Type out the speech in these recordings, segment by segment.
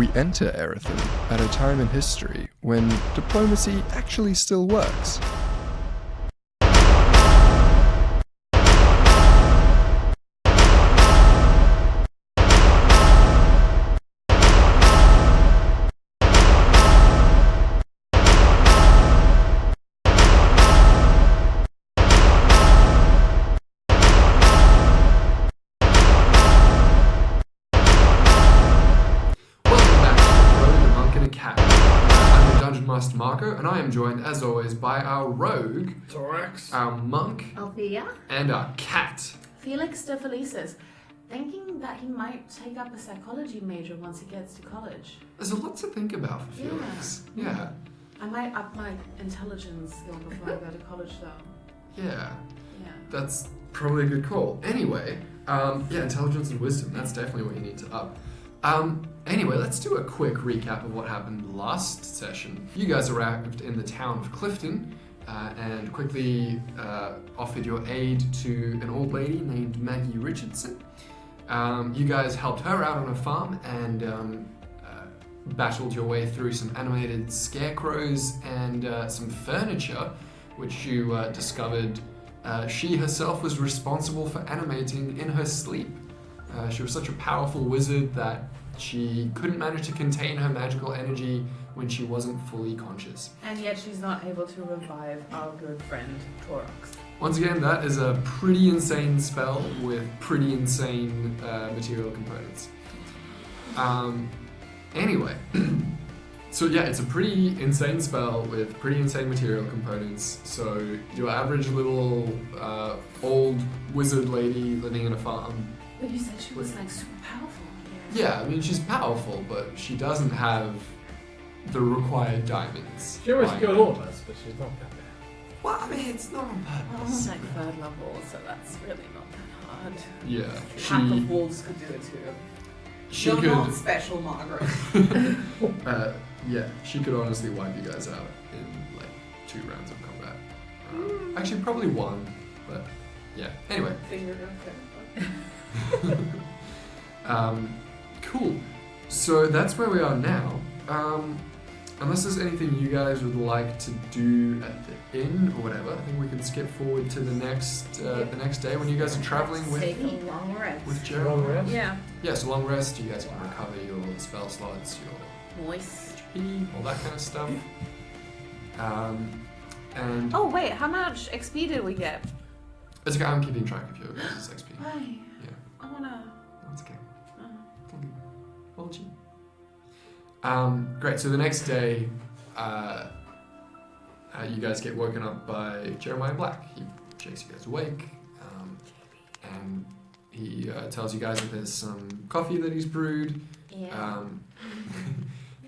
We enter Errithum at a time in history when diplomacy actually still works. Master Marco, and I am joined, as always, by our rogue, Torax, our monk, Althea, and our cat. Felix de Felicis, thinking that he might take up a psychology major once he gets to college. There's a lot to think about for Felix. Yeah. I might up my intelligence skill before I go to college, though. Yeah. That's probably a good call. Anyway, intelligence and wisdom, that's definitely what you need to up. Anyway, let's do a quick recap of what happened last session. You guys arrived in the town of Clifton and quickly offered your aid to an old lady named Maggie Richardson. You guys helped her out on a farm and battled your way through some animated scarecrows and some furniture, which you discovered she herself was responsible for animating in her sleep. She was such a powerful wizard that she couldn't manage to contain her magical energy when she wasn't fully conscious. And yet she's not able to revive our good friend Torax. Once again, that is a pretty insane spell with pretty insane material components. Anyway, so yeah, it's a pretty insane spell with pretty insane material components. So your average little old wizard lady living in a farm. But you said she was like super powerful. Yeah, I mean, she's powerful, but she doesn't have the required diamonds. She always killed all of us, but she's not that bad. Well, I mean, it's not on purpose. I'm like third level, so that's really not that hard. Yeah, Half of wolves could do it too. You're not special, Margaret. Yeah, she could honestly wipe you guys out in like 2 rounds of combat. Actually, probably 1, but yeah. Anyway. Finger Cool. So that's where we are now. Unless there's anything you guys would like to do at the inn or whatever, I think we can skip forward to the next day when you guys are traveling with Take a long rest. with Jeremy. Long rest? Yeah. Yeah, so long rest. You guys can recover your spell slots, your Moist. HP, all that kind of stuff. And Oh wait, how much XP did we get? it's okay. I'm keeping track of your guys' XP. Why? Yeah. I wanna. That's okay. Well, cheap. Great. So the next day, you guys get woken up by Jeremiah Black. He shakes you guys awake, and he tells you guys that there's some coffee that he's brewed. Yeah.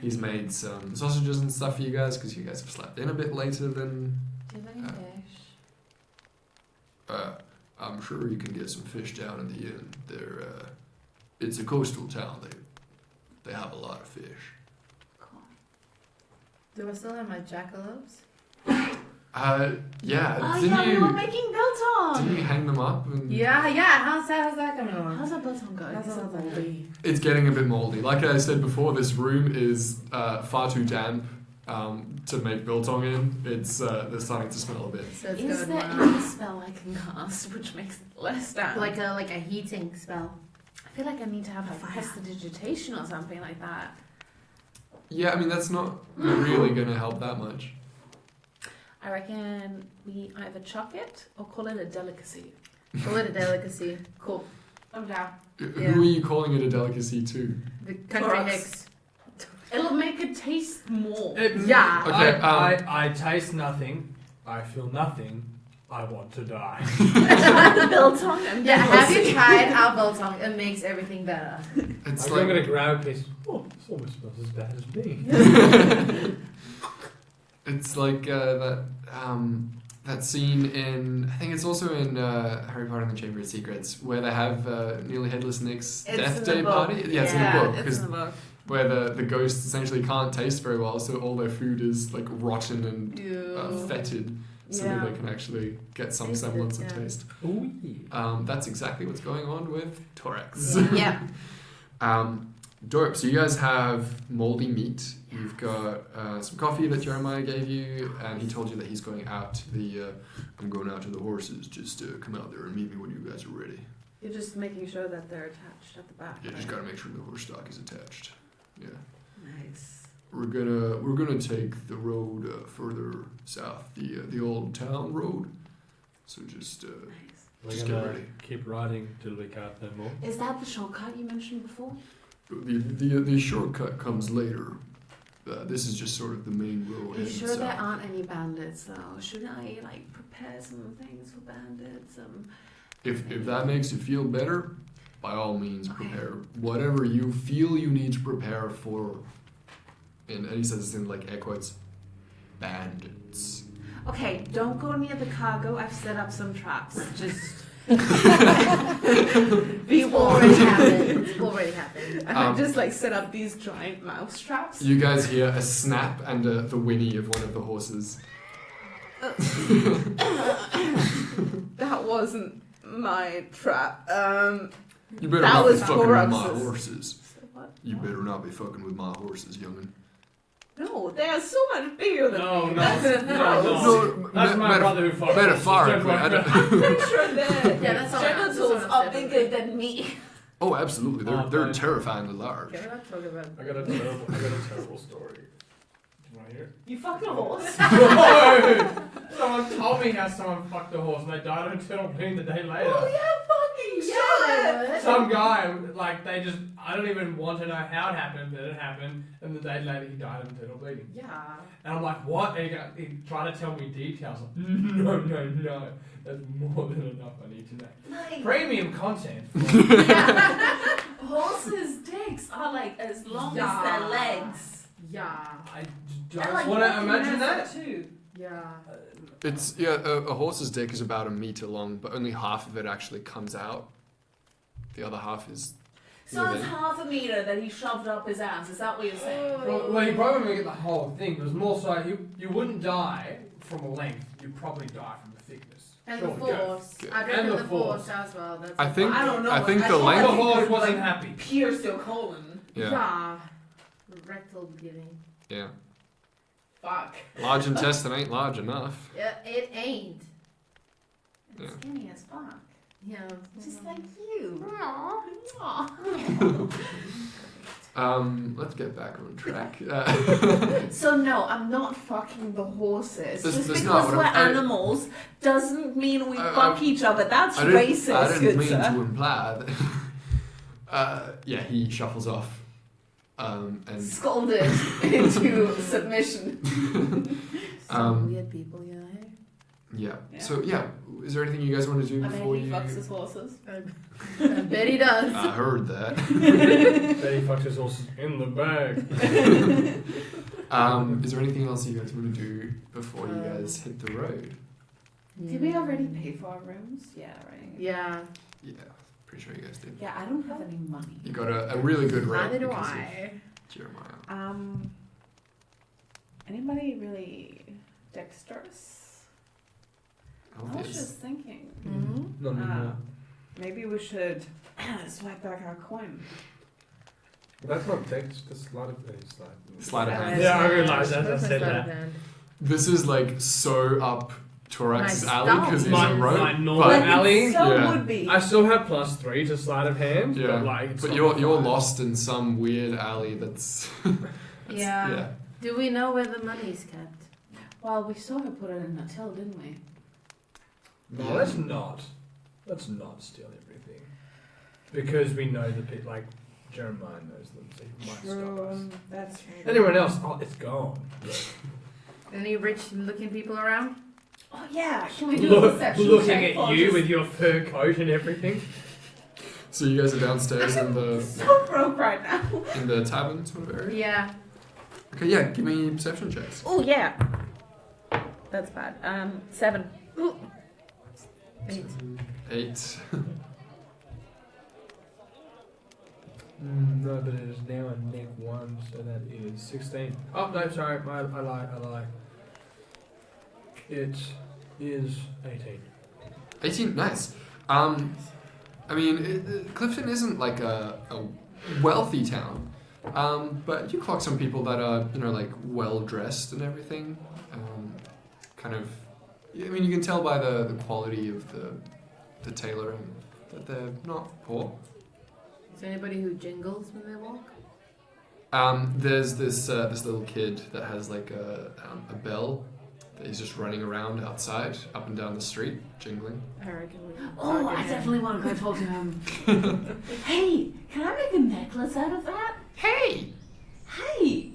He's made some sausages and stuff for you guys because you guys have slept in a bit later than. Do you have any fish? I'm sure you can get some fish down in the inn. It's a coastal town. They have a lot of fish. Cool. Do I still have my jackalopes? Yeah. Oh didn't yeah, you, we were making biltong. Didn't you hang them up? And Yeah. How's that coming along? How's that biltong going? That's Is it all right. moldy? It's getting a bit moldy. Like I said before, this room is far too damp to make biltong in. It's they're starting to smell a bit. So it's Is going there well. any spell I can cast which makes it less damp? like a heating spell? I feel like I need to have like prestidigitation or something like that. Yeah, I mean that's not really going to help that much. I reckon we either chuck it or call it a delicacy. Call it a delicacy. Cool. I'm down. Yeah. Who are you calling it a delicacy to? The country Torax. hicks. It'll make it taste more. Yeah. Okay, I taste nothing. I feel nothing. I want to die. The biltong and Yeah, have you delicacy. tried our biltong? It makes everything better. It's I'm like gonna grab a piece. Oh, this almost smells as bad as me. it's like that scene in I think it's also in Harry Potter and the Chamber of Secrets where they have Nearly Headless Nick's It's death in the day book. party. Yeah, it's in the Yeah, book It's because in the book. where the ghosts essentially can't taste very well, so all their food is like rotten and fetid, so that they can actually get some Taste it, semblance of yeah. taste. Ooh, yeah. That's exactly what's going on with Torax. Yeah. Dope. So you guys have moldy meat. You've got some coffee that Jeremiah gave you, and he told you that he's going out to the. I'm going out to the horses. Just come out there and meet me when you guys are ready. You're just making sure that they're attached at the back. Yeah, just right? gotta make sure the horse stock is attached. Yeah. Nice. We're gonna take the road further south, the old town road. So just Nice. We're Just get gonna ready. keep riding till we can't no more. Is that the shortcut you mentioned before? the shortcut comes later. This is just sort of the main road. Are you heading sure south. there aren't any bandits though? Should I like prepare some things for bandits? If that makes you feel better, by all means Okay. prepare whatever you feel you need to prepare for. And he says this in like air quotes, bandits. Okay, don't go near the cargo. I've set up some traps. Just be It's already warned. happened. It's already happened. And I Um, just like set up these giant mouse traps. You guys hear a snap and the whinny of one of the horses. That wasn't my trap. You better That not be was fucking with my Torax's. horses. What? You better not be fucking with my horses, youngin. No, they are so much bigger than No, me. no, That's no. That's my brother who fucked. Metaphorically, I don't- I'm pretty sure their Yeah, that's all. genitals are bigger than me. Oh, absolutely. Oh, They're man. terrifyingly large. Okay, we're not talking about. I got a terrible story. Do you want to hear it? You fucking horse. No! Someone told me how someone fucked a horse and they died of internal bleeding the day later. Oh yeah, fucking Yeah, shit. Some guy, like, they just, I don't even want to know how it happened, but it happened, and the day later he died of internal bleeding. Yeah. And I'm like, what? And he tried to tell me details. I'm like, no. That's more than enough I need to know. Like, Premium content. horses' dicks are like as long Yeah. as their legs. Yeah. I And, don't like, want to fucking imagine massive that. too. Yeah. It's a horse's dick is about a meter long, but only half of it actually comes out. The other half is So it's within. half a meter that he shoved up his ass. Is that what you're saying? Well, you probably wouldn't get the whole thing, but it was more so you wouldn't die from a length, you'd probably die from the thickness. And Surely, the go. force. Go. I'd reckon And the the force force. as well. That's I think I don't know. I think I the thought The length. he horse could, wasn't like, happy. pierce your colon. Yeah, Rectal beginning. yeah. Fuck. Large intestine ain't large enough. Yeah, it ain't. Yeah. Skinny as fuck. Yeah. Just like you. Let's get back on track. So no, I'm not fucking the horses. That's- Just that's because not what we're I- animals doesn't mean we I- fuck each other. That's I didn't racist, good mean sir. to imply that. Yeah, he shuffles off. And Scolded into submission. Um, weird people, yeah. yeah. Yeah. So yeah, is there anything you guys want to do I before mean, he you? fucks his horses. I bet he does. I heard that. Then he fucks his horses in the bag. Is there anything else you guys want to do before you guys hit the road? Did we already pay for our rooms? Yeah, right. Yeah. Yeah, pretty sure you guys did. Yeah, I don't have any money. You got a really good rate. Neither do because of I. Jeremiah. Anybody really dexterous? I was Obvious. just thinking, Mm-hmm. No, no. maybe we should swipe back our coin. That's not text, that's sleight of Sleight of hand. Yeah, I realised that, I said that. This is like so up Torax's My alley because he's My- on road. my normal but, Like, alley? it so Yeah. would be. I still have +3 to sleight of hand, Yeah. but like, it's but not you're fine. lost in some weird alley that's. Yeah. Do we know where the money's kept? Well, we saw her put it in a till, didn't we? No, Yeah. let's not steal everything. Because we know the pit, like, Jeremiah knows them, so he might stop us. That's true. Anyone else? Oh, it's gone. Any rich-looking people around? Oh yeah, can we do a perception Looking check at for you just- with your fur coat and everything. So you guys are downstairs in the so broke right now. tavern sort of area. Yeah. Okay, yeah. Give me perception checks. Oh yeah. That's bad. 7. Ooh. 8. 8. No, but it is now a neg 1, so that is 16. Oh, no, sorry, I lie. It is 18. 18. Nice. I mean, Clifton isn't like a wealthy town, But you clock some people that are, like well dressed and everything. Kind of, I mean, you can tell by the quality of the tailoring that they're not poor. Is there anybody who jingles when they walk? There's this little kid that has like a bell that he's just running around outside, up and down the street, jingling. I reckon we can Oh, target I him. definitely want to go talk to him. Hey, can I make a necklace out of that? Hey! Hey!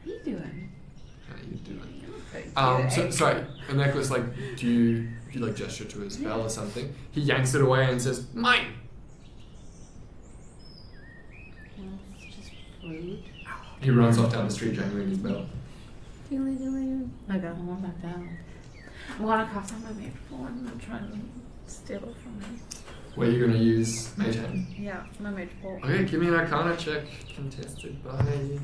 How you doing? How you doing? Okay. Sorry, a necklace, like, do you like gesture to his bell or something? He yanks it away and says, mine! Well, it's just rude. He runs off down the street jangling his bell. Okay. I want back down. I'm gonna cast on my mage ball and I'm trying to steal it from him. Where are you going to use Mage Hand? Yeah, my mage ball. Okay, give me an Arcana check. Contested by...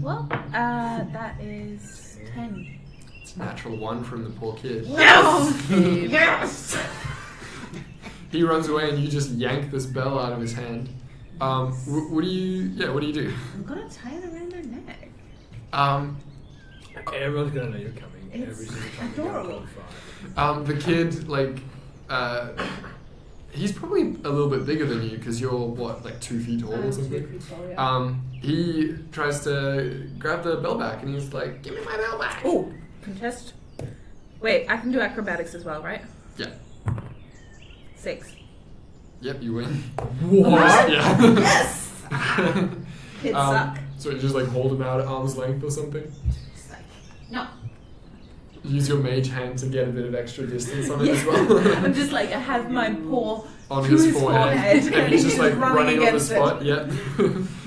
Well, that is 10. It's a natural 1 from the poor kid. Yes! Yes! He runs away and you just yank this bell out of his hand. What do you do? I'm gonna tie it around their neck. Everyone's gonna know you're coming It's every single time adorable. you go on fire. The kid, he's probably a little bit bigger than you because you're, what, like 2 feet tall or something? 2 feet tall, yeah. He tries to grab the bell back and he's like, give me my bell back. Oh, contest. Wait, I can do acrobatics as well, right? Yeah. 6. Yep, you win. What? Yeah. Yes! Kids suck. So you just like hold him out at arm's length or something? Just like, no. Use your mage hand to get a bit of extra distance on it as well. I'm just like, I have my paw On to his forehead. and And he's just like running on the against spot. it. Yep.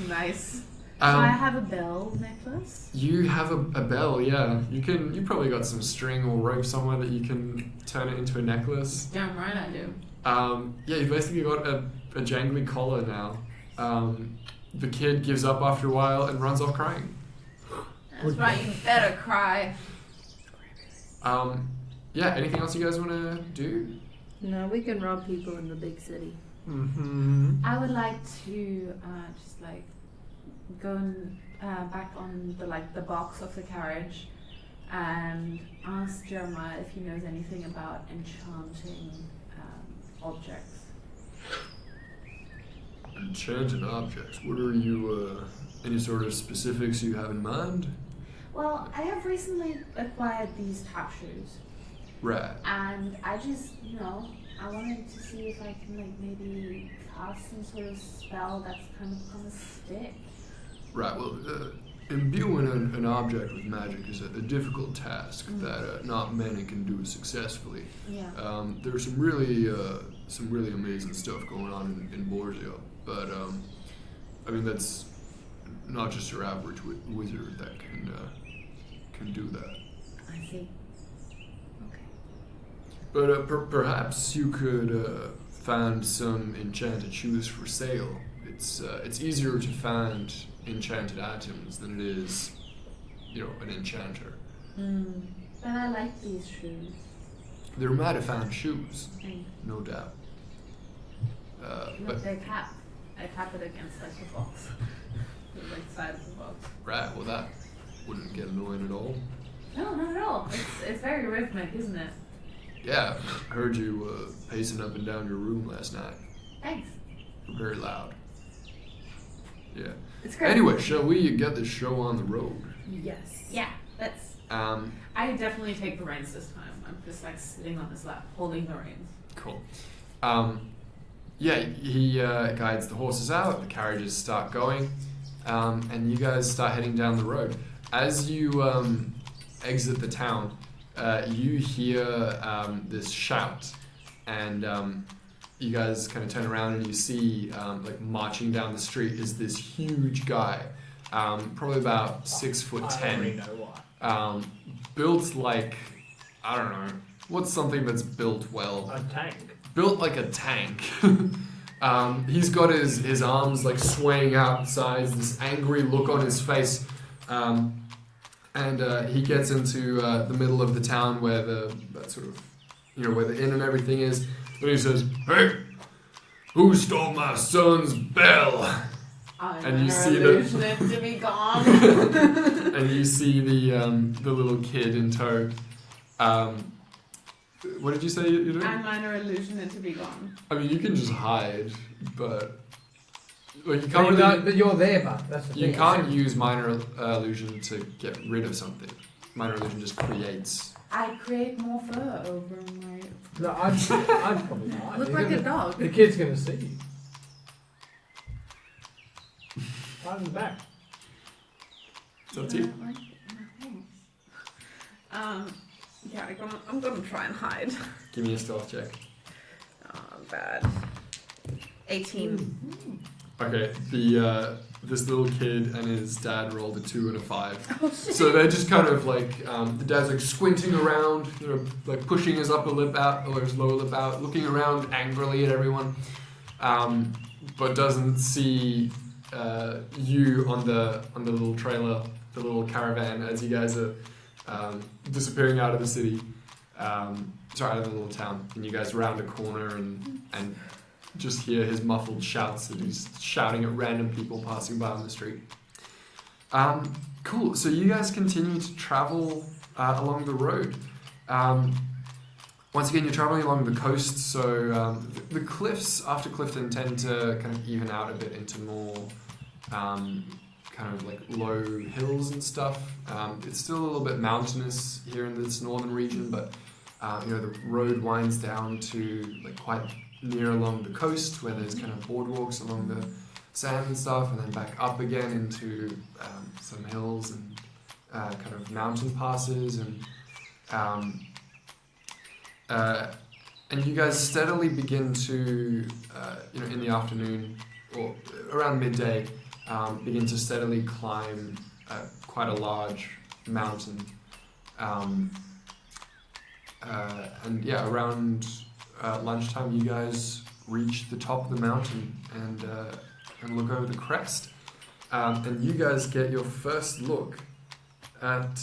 Nice. So I Um, have a bell necklace. you have a bell, yeah. You probably got some string or rope somewhere that you can turn it into a necklace. Damn right I do. Yeah, you've basically got a jangly collar now. The kid gives up after a while and runs off crying. That's right, you better cry. Yeah, anything else you guys want to do? No, we can rob people in the big city. Mm-hmm. I would like to just like go back on the box of the carriage and ask Jeremiah if he knows anything about enchanting objects. Enchanted objects. What are you, any sort of specifics you have in mind? Well, I have recently acquired these tap shoes, Right. and I just, I wanted to see if I can like maybe cast some sort of spell that's kind of gonna stick. Right, well, imbuing an object with magic is a difficult task that not many can do successfully. Yeah. There's some really amazing stuff going on in Borzio, but I mean that's not just your average wizard that can do that. I see. Okay. But perhaps you could find some enchanted shoes for sale. It's easier to find enchanted items than it is, an enchanter. But I like these shoes. They're might have found shoes, Thanks. no doubt. Look, But they tap. I tap it against like the box. The side of the box. right, well that wouldn't get annoying at all. No, not at all. It's very rhythmic, isn't it? Yeah, I heard you pacing up and down your room last night. Thanks. Very loud. Yeah. It's great. Anyway, shall we get this show on the road? Yes. Yeah, that's. Um, I definitely take the reins this time. I'm just like sitting on his lap, holding the reins. Cool. Yeah, he guides the horses out, the carriages start going, and you guys start heading down the road. As you exit the town, you hear this shout, and you guys kind of turn around and you see, like marching down the street is this huge guy, probably about 6'10". I already know why. Built like, I don't know, what's something that's built well? A tank. Built like a tank. He's got his arms like swaying out sides, this angry look on his face, and he gets into the middle of the town where that sort of, where the inn and everything is, and he says, "Hey, who stole my son's bell?" I'm And you gonna see the- illusion it to be gone. And you see the little kid in tow. What did you say you're doing? I minor illusion it to be gone. I mean, you can just hide, but like you But can't really. you're there, but that's the You thing. can't use minor illusion to get rid of something. Minor illusion just creates. I create more fur over my. No, I'd probably not. Look like a dog. The kid's gonna see you. Right in the back. It's up to you. Yeah, I'm gonna try and hide. Give me a stealth check. Oh, bad. 18. Okay, this little kid and his dad rolled a 2 and a 5. Oh, shit. So they're just kind of like the dad's like squinting around, you know, like pushing his upper lip out or his lower lip out, looking around angrily at everyone, but doesn't see you on the little trailer, the little caravan as you guys are disappearing out of the city. Out of the little town, and you guys round a corner and just hear his muffled shouts that he's shouting at random people passing by on the street. Cool. So you guys continue to travel along the road. Once again, you're traveling along the coast, so the cliffs after Clifton tend to kind of even out a bit into more kind of like low hills and stuff. It's still a little bit mountainous here in this northern region, but the road winds down to like quite near along the coast where there's kind of boardwalks along the sand and stuff, and then back up again into some hills and kind of mountain passes, and you guys steadily begin to in the afternoon or around midday begin to steadily climb quite a large mountain. Around lunchtime, you guys reach the top of the mountain and look over the crest. And you guys get your first look at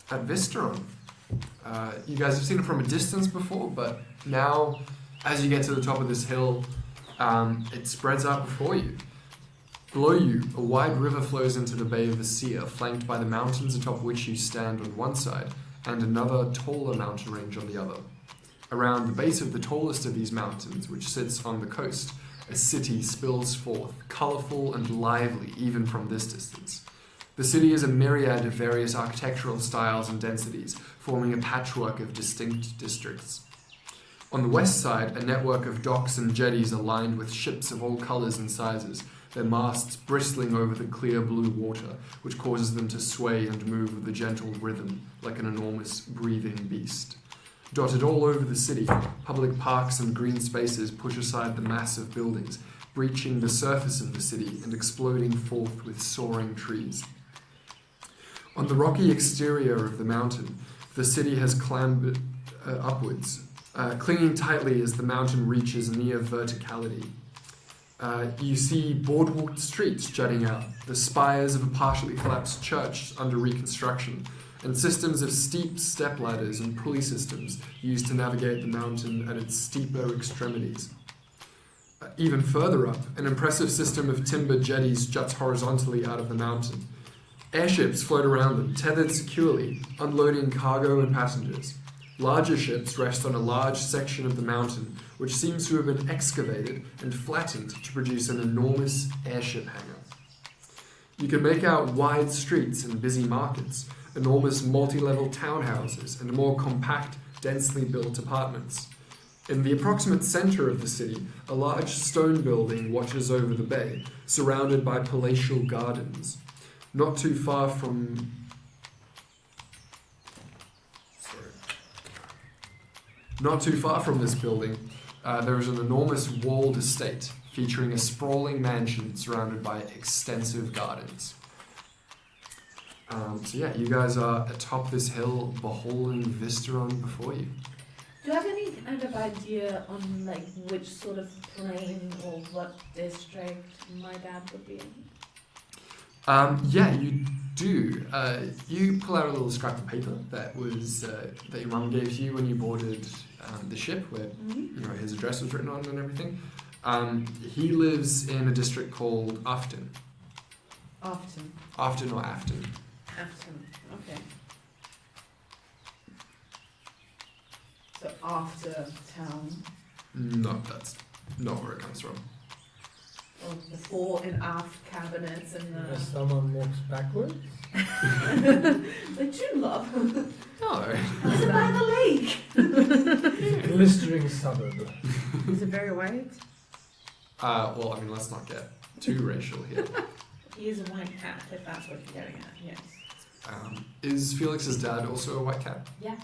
Vystaron. You guys have seen it from a distance before, but now, as you get to the top of this hill, it spreads out before you. Below you, a wide river flows into the Bay of Vystaron, flanked by the mountains atop which you stand on one side, and another taller mountain range on the other. Around the base of the tallest of these mountains, which sits on the coast, a city spills forth, colourful and lively even from this distance. The city is a myriad of various architectural styles and densities, forming a patchwork of distinct districts. On the west side, a network of docks and jetties are lined with ships of all colours and sizes, their masts bristling over the clear blue water, which causes them to sway and move with a gentle rhythm, like an enormous breathing beast. Dotted all over the city, public parks and green spaces push aside the mass of buildings, breaching the surface of the city and exploding forth with soaring trees. On the rocky exterior of the mountain, the city has clambered upwards, clinging tightly as the mountain reaches near verticality. You see boardwalk streets jutting out, the spires of a partially collapsed church under reconstruction, and systems of steep step ladders and pulley systems used to navigate the mountain at its steeper extremities. Even further up, an impressive system of timber jetties juts horizontally out of the mountain. Airships float around them, tethered securely, unloading cargo and passengers. Larger ships rest on a large section of the mountain, which seems to have been excavated and flattened to produce an enormous airship hangar. You can make out wide streets and busy markets, enormous multi-level townhouses, and more compact, densely built apartments. In the approximate centre of the city, a large stone building watches over the bay, surrounded by palatial gardens. Not too far from this building, there is an enormous walled estate featuring a sprawling mansion surrounded by extensive gardens. You guys are atop this hill, beholding Vystaron before you. Do you have any kind of idea on like which sort of plain or what district my dad would be in? You do. You pull out a little scrap of paper that was that your mum gave to you when you boarded the ship, where his address was written on and everything. He lives in a district called Afton. Often. Afton or Afton. Afton. Okay. So after town. No, that's not where it comes from. Or the fore and aft cabinets and If the. someone walks backwards. The true love. No. It's by the lake. It's a glistering suburb. Is it very white? Well, I mean, let's not get too racial here. He is a white cat, if that's what you're getting at, yes. Is Felix's dad also a white cat? Yeah.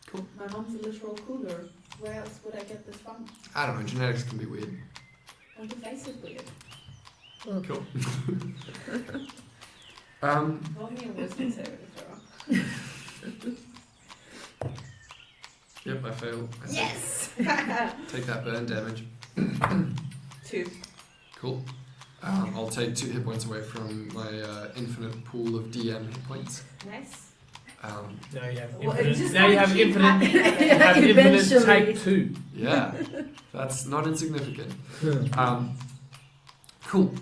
Cool. My mom's a literal cooler. Where else would I get this from? I don't know, genetics can be weird. And the face is weird. Cool. Roll me a wisdom saving throw. Yep, I failed. Yes! Take that burn damage. 2. Cool. I'll take 2 hit points away from my infinite pool of DM hit points. Nice. Now you have Well, it infinite. just Now you might have keep infinite. happening. You have infinite Eventually. type 2. Yeah, that's not insignificant. Cool.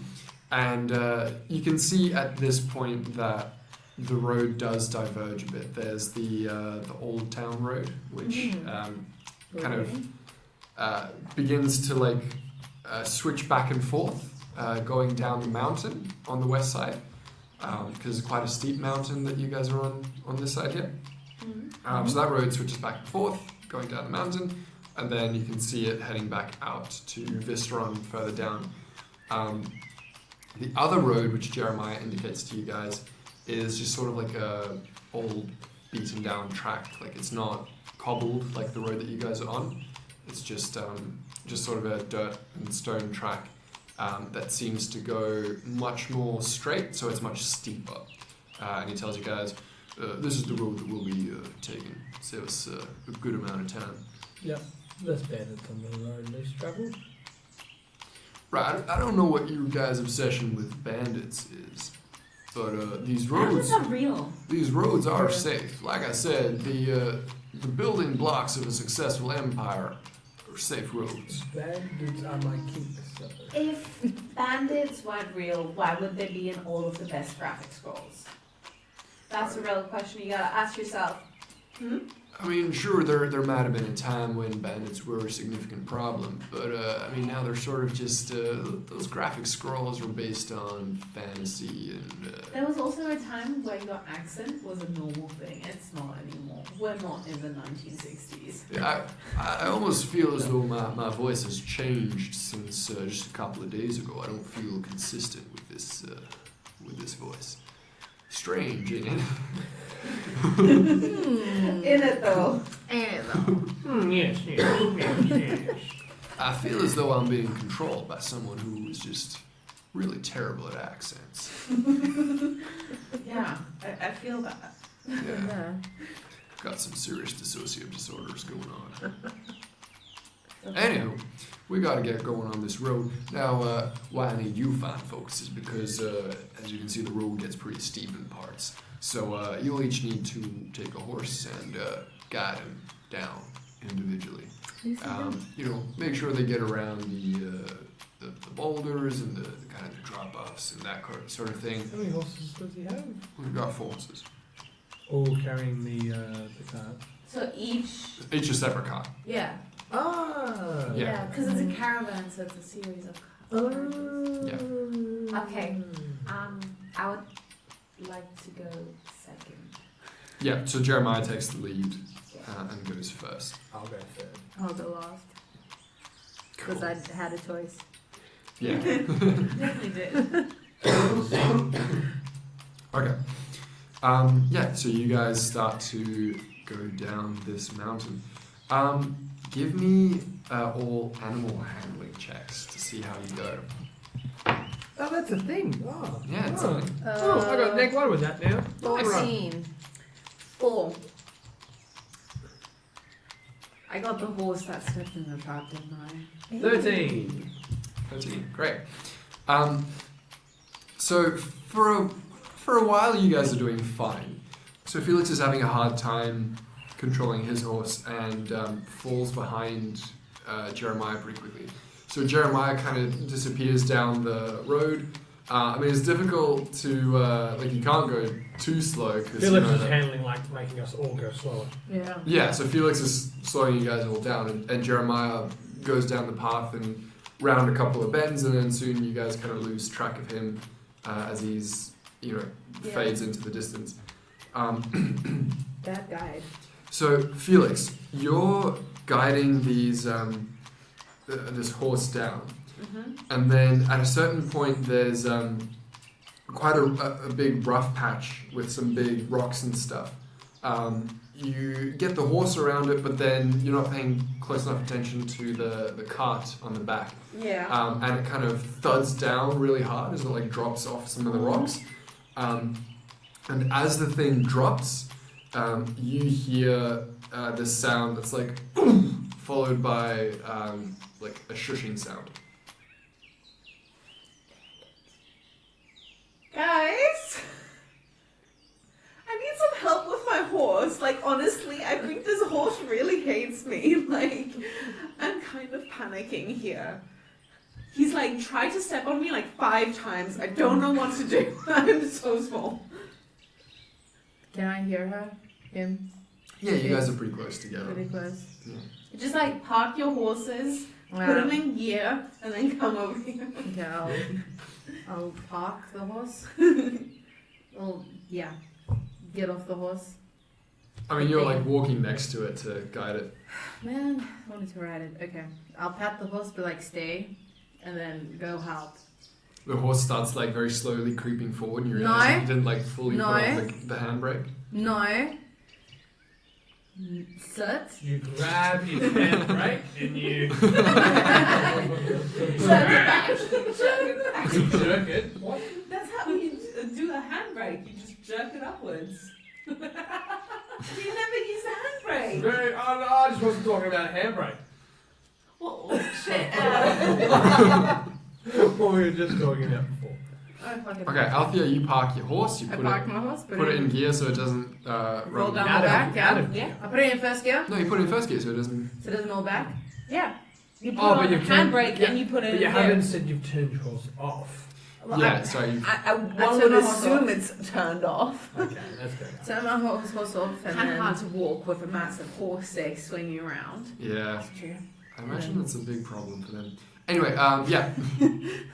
And you can see at this point that the road does diverge a bit. There's the Old Town Road, which kind of begins to like switch back and forth, going down the mountain on the west side, because it's quite a steep mountain that you guys are on this side here. So that road switches back and forth, going down the mountain, and then you can see it heading back out to Vystaron further down. The other road, which Jeremiah indicates to you guys, is just sort of like a old beaten down track. Like it's not cobbled like the road that you guys are on. It's just sort of a dirt and stone track that seems to go much more straight, so it's much steeper. And he tells you guys, this is the road that we'll be taking. Save us a good amount of time. Yep. Less bandits on the road, less travel. Right, I don't know what you guys' obsession with bandits is, but these roads, Bandits are real. these roads are safe. Like I said, the building blocks of a successful empire are safe roads. Bandits are my kinks. If bandits weren't real, why would they be in all of the best graphic scrolls? That's a real question you gotta ask yourself. I mean, sure, there might have been a time when bandits were a significant problem, but I mean, now they're sort of just those graphic scrolls are based on fantasy and. There was also a time where your accent was a normal thing. It's not anymore. We're not in the 1960s. Yeah, I almost feel as though my voice has changed since just a couple of days ago. I don't feel consistent with this voice. Strange, ain't it? In it though. Yes. I feel as though I'm being controlled by someone who is just really terrible at accents. Yeah, I feel that. Yeah, got some serious dissociative disorders going on. Anywho, we gotta get going on this road. Now, why I need you fine folks is because, as you can see, the road gets pretty steep in parts. So you'll each need to take a horse and guide him down individually. Make sure they get around the boulders and the kind of the drop-offs and that sort of thing. How many horses does he have? We've got 4 horses. All carrying the cart. So each. Each a separate cart. Yeah. Ah. Yeah. Because it's a caravan, so it's a series of carriages. Yeah. Okay. I would like to go second. Yeah, so Jeremiah takes the lead and goes first. I'll go third. I'll go last. Because I had a choice. Yeah. Definitely did. Okay. So you guys start to go down this mountain. Give me all animal handling checks to see how you go. Oh, that's a thing. Oh. Yeah, it's oh. something. I got neck 1 with that now. 14. 4. I got the horse that stepped in the trap, didn't I? 13. 13. Great. So for a while you guys are doing fine. So Felix is having a hard time controlling his horse and falls behind Jeremiah pretty quickly. So Jeremiah kind of disappears down the road. I mean, it's difficult to, like, you can't go too slow. Cause, Felix you know, is handling, like, making us all go slower. Yeah. Yeah, so Felix is slowing you guys all down, and Jeremiah goes down the path and round a couple of bends, and then soon you guys kind of lose track of him as he's, you know, fades into the distance. That guide. So Felix, you're guiding these this horse down, and then at a certain point there's quite a big rough patch with some big rocks and stuff. You get the horse around it, but then you're not paying close enough attention to the cart on the back. Yeah. And it kind of thuds down really hard as it like drops off some of the rocks. And as the thing drops, you hear this sound that's like followed by like a shushing sound. Guys, I need some help with my horse. Like, honestly, I think this horse really hates me. Like, I'm kind of panicking here. He's like tried to step on me like 5 times. I don't know what to do. I'm so small. Can I hear her? Him? Yeah, you guys are pretty close together. Pretty close. Yeah. Just like park your horses, put them in gear, and then come over here. Okay, I'll park the horse. Well, yeah. Get off the horse. I mean, you're like walking next to it to guide it. Man, I wanted to ride it. Okay. I'll pat the horse, but like stay, and then go help. The horse starts like very slowly creeping forward, and you No. realize you didn't like fully No. put on the handbrake. No. Sit. You grab his handbrake and you jerk it. What? That's how you do a handbrake. You just jerk it upwards. You never use a handbrake. Very, oh no, I just wasn't talking about a handbrake. Oh, shit. What we were just talking about before. Okay, Althea, you park your horse. You I put park it my horse, put it in gear so it doesn't roll run. down Out the of- back, out yeah. of- Yeah. I put it in first gear, No, you put it in first gear so it doesn't. so it doesn't roll back. Yeah. You put Oh, but on the you've turned- handbrake yeah, and you put it But in you gear. haven't said you've turned your horse off. Well, Yeah, sorry. You, I turned one would my horse assume off. it's turned off. Okay, that's better. Turn my horse off and Kind of then... hard to walk with a massive horse swinging around. yeah, That's true. I imagine that's a big problem for them. Anyway, yeah.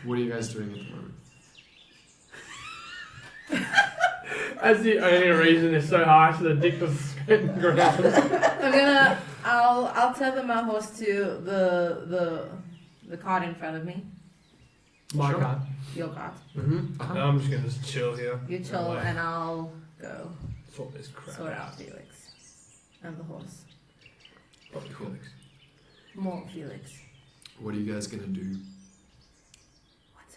What are you guys doing at the moment? That's the only reason it's so harsh that Dick was spitting ground. I'll tether my horse to the cart in front of me. My Sure. card. Your cart. Mm-hmm. I'm just gonna just chill here. You chill Away. and I'll go Sort this crap sort out. out Felix and the horse. Probably Felix. More Felix. What are you guys gonna do? What's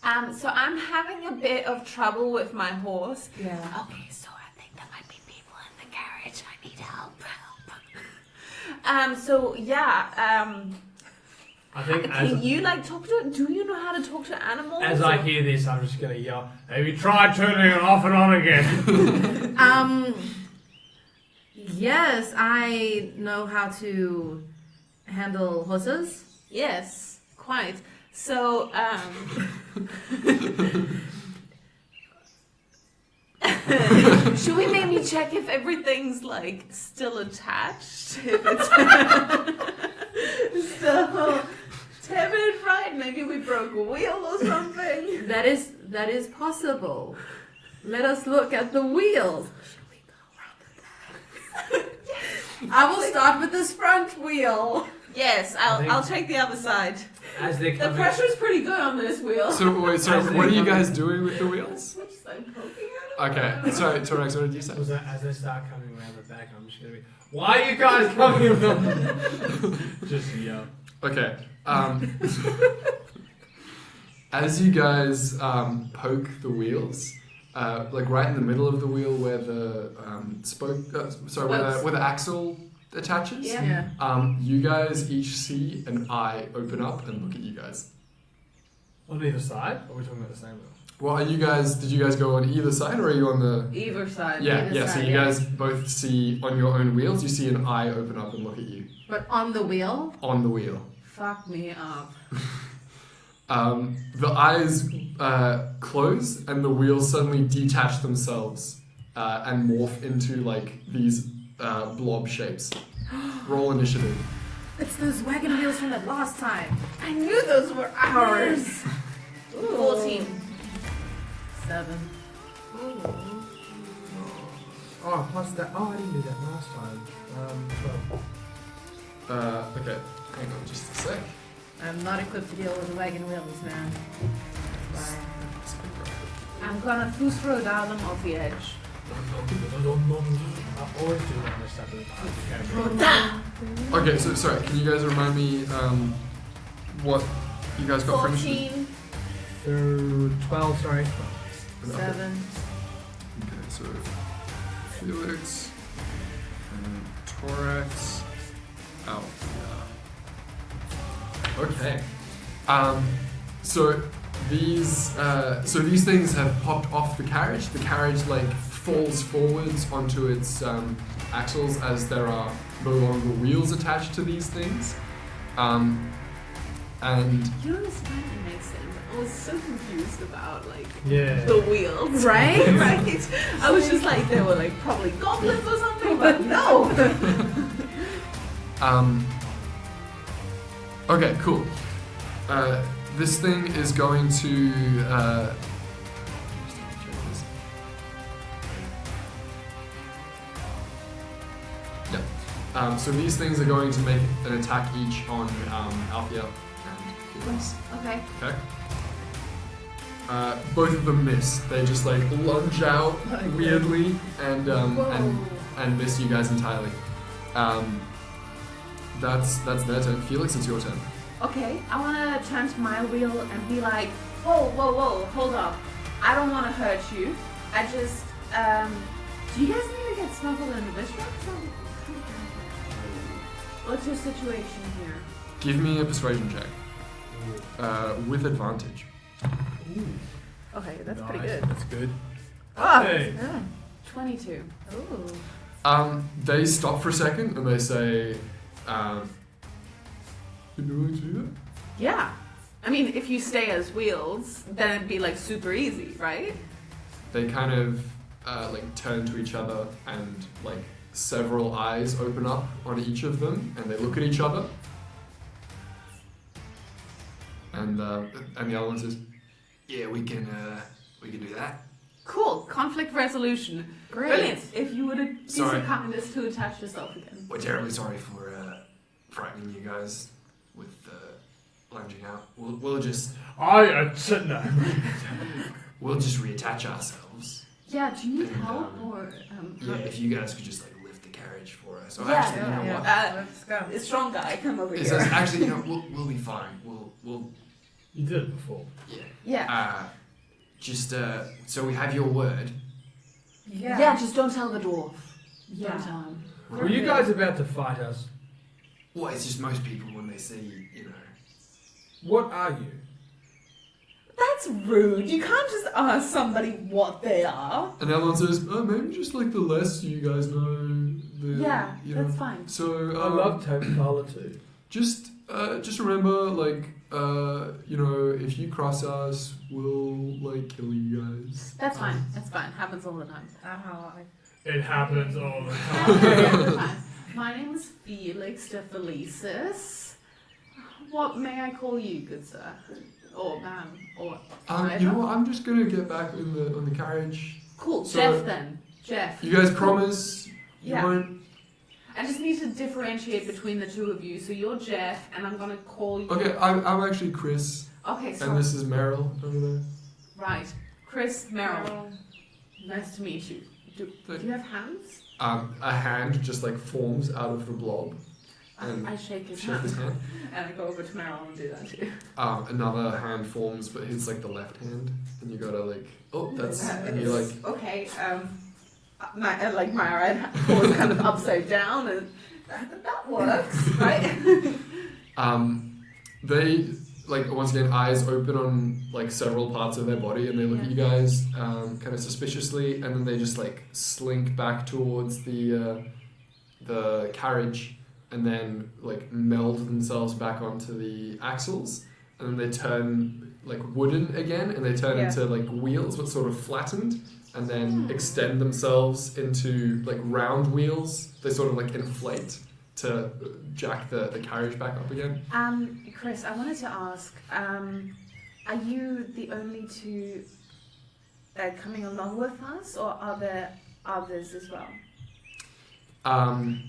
up? So I'm having a bit of trouble with my horse. Yeah. Okay, so I think there might be people in the carriage. I need help. I think Can you like talk to? Do you know how to talk to animals? as I hear this, I'm just gonna yell, "Have you tried turning it off and on again?" Yes, I know how to handle horses. Yes, quite. So should we maybe check if everything's like still attached? If it's still tethered right? Maybe we broke a wheel or something. That is possible. Let us look at the wheels. Should we go around the back? I will start with this front wheel. Yes, I'll take the other side. As they're The coming, pressure's pretty good on this wheel. So wait, so what are you guys doing with the wheels? Just like poking at them. Okay, sorry, Torex, what did you say? as they start coming around the back, I'm just gonna be, "Why are you guys coming from?" Just yell. Okay. As you guys poke the wheels, like right in the middle of the wheel where the where the axle attaches, Yeah. you guys each see an eye open up and look at you guys. On either side? Or are we talking about the same wheel? Well, did you guys go on either side or are you on the... Either side. Yeah, Either yeah, so side, you yeah. guys both see on your own wheels, you see an eye open up and look at you. But on the wheel? On the wheel. Fuck me up. The eyes close and the wheels suddenly detach themselves and morph into like these blob shapes. Roll initiative. It's those wagon wheels from that last time. I knew those were ours. 14. 7. Oh, plus that. Oh, I didn't do that last time. 12. Okay, hang on just a sec. I'm not equipped to deal with wagon wheels, man. Bye. I'm gonna throw down them off the edge. I always do that on this type of camera. Okay, so sorry, can you guys remind me what you guys got for initiative? 14. 12, sorry. 7. Okay, so Felix and Torax. Althea. Okay. So these things have popped off the carriage. The carriage like falls forwards onto its axles as there are no longer wheels attached to these things. And You know, this finally makes sense. I was so confused about like Yeah. the wheels, right? Right? I was just like, they were like probably goblins or something, but no. Okay, cool. This thing is going to. Yeah. So these things are going to make an attack each on Althea and Felix. Okay. Okay. Both of them miss. They just like lunge out weirdly and miss you guys entirely. That's their turn. Felix, it's your turn. Okay, I want to turn to my wheel and be like, whoa, whoa, whoa, hold up. I don't want to hurt you. I just, do you guys need to get smuggled into Vystaron? What's your situation here? Give me a persuasion check. With advantage. Okay, that's Nice, pretty good. That's good. Oh, Hey. yeah. 22. Ooh. They stop for a second and they say, "You know what to do?" Yeah. I mean, if you stay as wheels, then it'd be like super easy, right? They kind of like turn to each other and like several eyes open up on each of them and they look at each other. And the other one says, "Yeah, we can do that." Cool. Conflict resolution. Great. Brilliant. If you would be so Sorry. kind as to attach yourself again. We're terribly sorry for frightening you guys with lunging out. We'll just No. we'll just reattach ourselves. Yeah, do you need And, help or Yeah, if you guys could just like lift the carriage for us. Or Yeah, actually, you know yeah. what? Let's go. a strong guy come over It here. says, actually, you know, we'll be fine. We'll You did it before. yeah. Yeah. Just so we have your word. Yeah, just don't tell the dwarf. Yeah. Don't tell him. Were you guys about to fight us? Well, it's just most people when they see, you know. What are you? That's rude. You can't just ask somebody what they are. And Elon says, "Oh, maybe just like the less you guys know, the Yeah, you know." that's fine. So I love Topala too. just remember, like, you know, if you cross us, we'll like kill you guys. That's fine. That's fine. Happens all the time. It happens all the Happens all the time. My name is Felix de Felicis. What may I call you, good sir? Or ma'am? Or You know what? I'm just gonna get back on the carriage. Cool. So- Jeff then. Jeff. You guys promise you Yeah. won't? I just need to differentiate between the two of you. So you're Jeff, and I'm gonna call you. Okay, I'm actually Chris, Okay. and So this is Meryl over there. right, Chris Merrill. Nice to meet you. Do you have hands? A hand just like forms out of the blob. And I shake his shake hand, his hand. and I go over to Merrill and do that too. Another hand forms, but it's like the left hand, and you gotta like, oh, that's, and you're like, Okay. My right hand was kind of upside down, and that works, right? They like once again eyes open on like several parts of their body, and they look at you guys kind of suspiciously, and then they just like slink back towards the carriage, and then like meld themselves back onto the axles, and then they turn like wooden again, and they turn into like wheels but sort of flattened, and then extend themselves into like round wheels. They sort of like inflate to jack the carriage back up again. Chris, I wanted to ask, are you the only two coming along with us, or are there others as well?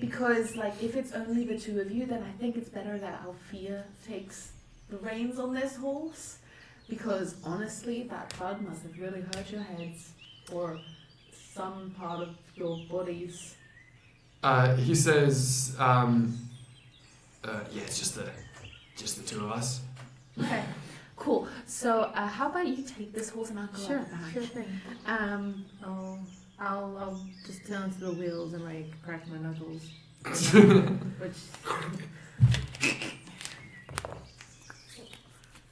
Because like if it's only the two of you, then I think it's better that Althea takes the reins on this horse, because honestly that thud must have really hurt your heads or some part of your bodies. He says, yeah, it's just the two of us. Okay, cool. So how about you take this horse and I'll go Sure, out the back. sure thing. I'll just turn onto the wheels and like crack my knuckles. Which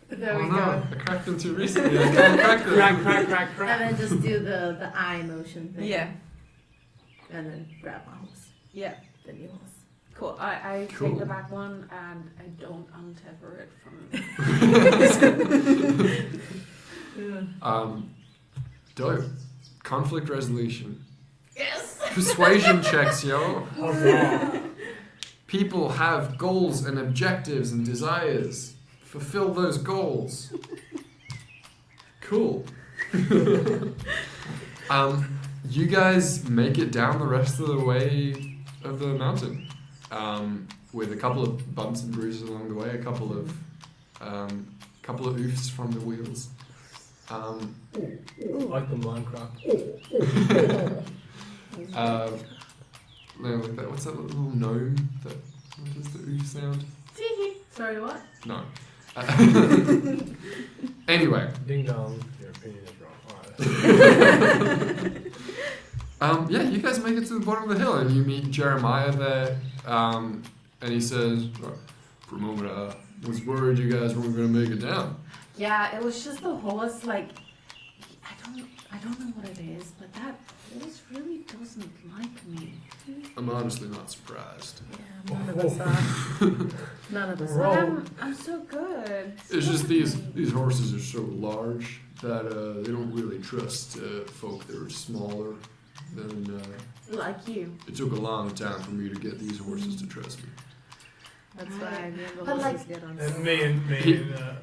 there we go. I cracked them too recently. I can't crack them. Crack. And then just do the eye motion thing. Yeah. And then grab my horse. Yeah. The new horse. Cool. I Cool. take the back one and I don't untether it from. Dope. Conflict resolution. Yes! Persuasion checks, yo. Huzzah. People have goals and objectives and desires. Fulfill those goals. Cool. You guys make it down the rest of the way of the mountain, with a couple of bumps and bruises along the way, a couple of oofs from the wheels. Like the Minecraft. Like that. What's that little gnome? What does the oof sound? Sorry, what? No. Anyway. Ding dong. Your opinion is wrong. Yeah, you guys make it to the bottom of the hill, and you meet Jeremiah there, and he says, "For a moment, I was worried you guys weren't going to make it down." Yeah, it was just the horse. Like, I don't know what it is, but that horse really doesn't like me. I'm honestly not surprised. Yeah, none of us are. None of us But are. I'm so good. It's just these horses are so large that they don't really trust folk that are smaller than. Like you. It took a long time for me to get these horses to trust me. That's why me and the But, horses like- get on. And me and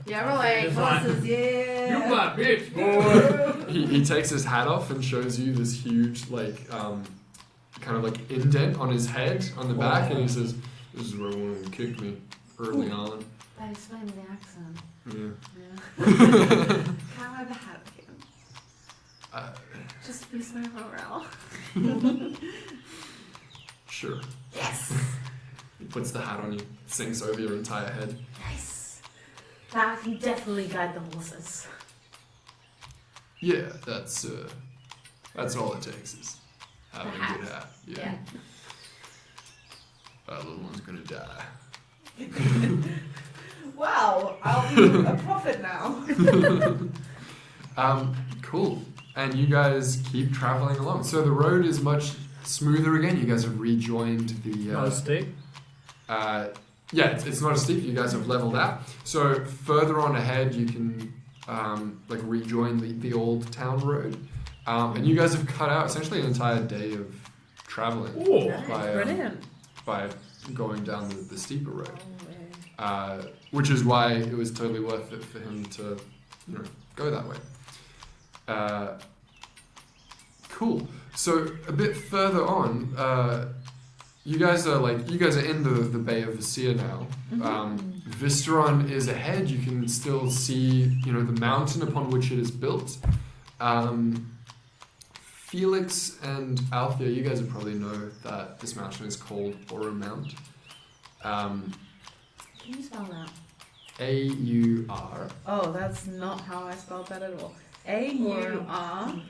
Yeah, we're like, It's like, horses, yeah. you my bitch, boy. He takes his hat off and shows you this huge, like, kind of like indent on his head on the back, and he says, "This is where one of them kicked me early on." That explains the accent. Yeah. Yeah. Can I have the hat again? Just boost my morale. Sure. Yes! He puts the hat on you, sinks over your entire head. Nice. Now I can definitely guide the horses. Yeah, that's all it takes is having The a hat. good hat. Yeah. Yeah. That little one's gonna die. Wow, I'll be a prophet now. Cool. And you guys keep traveling along. So the road is much smoother again. You guys have rejoined the. Not steep. Yeah, it's not as steep. You guys have leveled out. So further on ahead, you can like rejoin the old town road, and you guys have cut out essentially an entire day of traveling Ooh. by going down the steeper road. Which is why it was totally worth it for him to, go that way. Cool. So a bit further on, you guys are in the Bay of Vystaron now. Vystaron is ahead. You can still see, the mountain upon which it is built. Felix and Althea, you guys would probably know that this mountain is called Aura Mount. Can you spell that? A-U-R Oh, that's not how I spelled that at all. A-U-R-U-M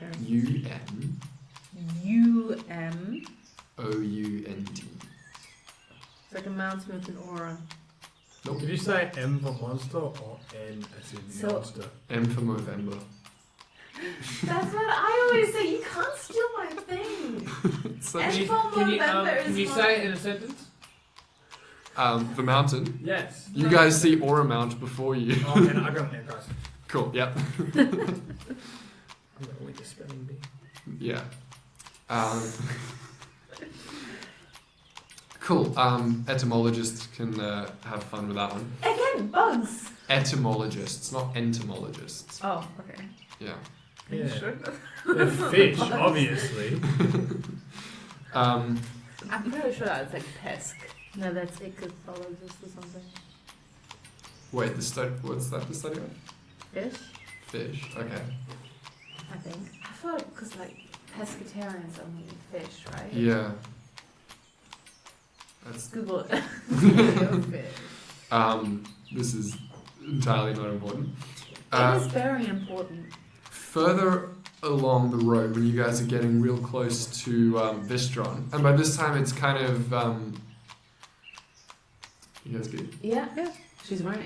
U-N O-U-N-T. It's like a mountain with an aura. Nope. Did you say M for monster or N as in So- monster? M for Movember. That's what I always say. You can't steal my thing. It's like, And Can you, for can you, November can is you my- say it in a sentence? the mountain. Yes. You guys see Oramount before you. Oh, and I got there, guys. Cool. Yep. I'm going with the spelling bee. Yeah. Cool. Etymologists can have fun with that one. Again, bugs. Etymologists, not entomologists. Oh, okay. Yeah. Are you Yeah. sure? They're fish, obviously. Um, I'm pretty sure that's like pesk. No, that's ichthyologist or something. wait, the study. What's that? The study of Fish, fish. Okay. I think. I thought because like pescatarians only eat fish, right? Yeah. That's. Google it. Fish. This is entirely not important. It is very important. Further along the road, when you guys are getting real close to Vystaron, and by this time it's kind of. You guys get. Yeah. She's right.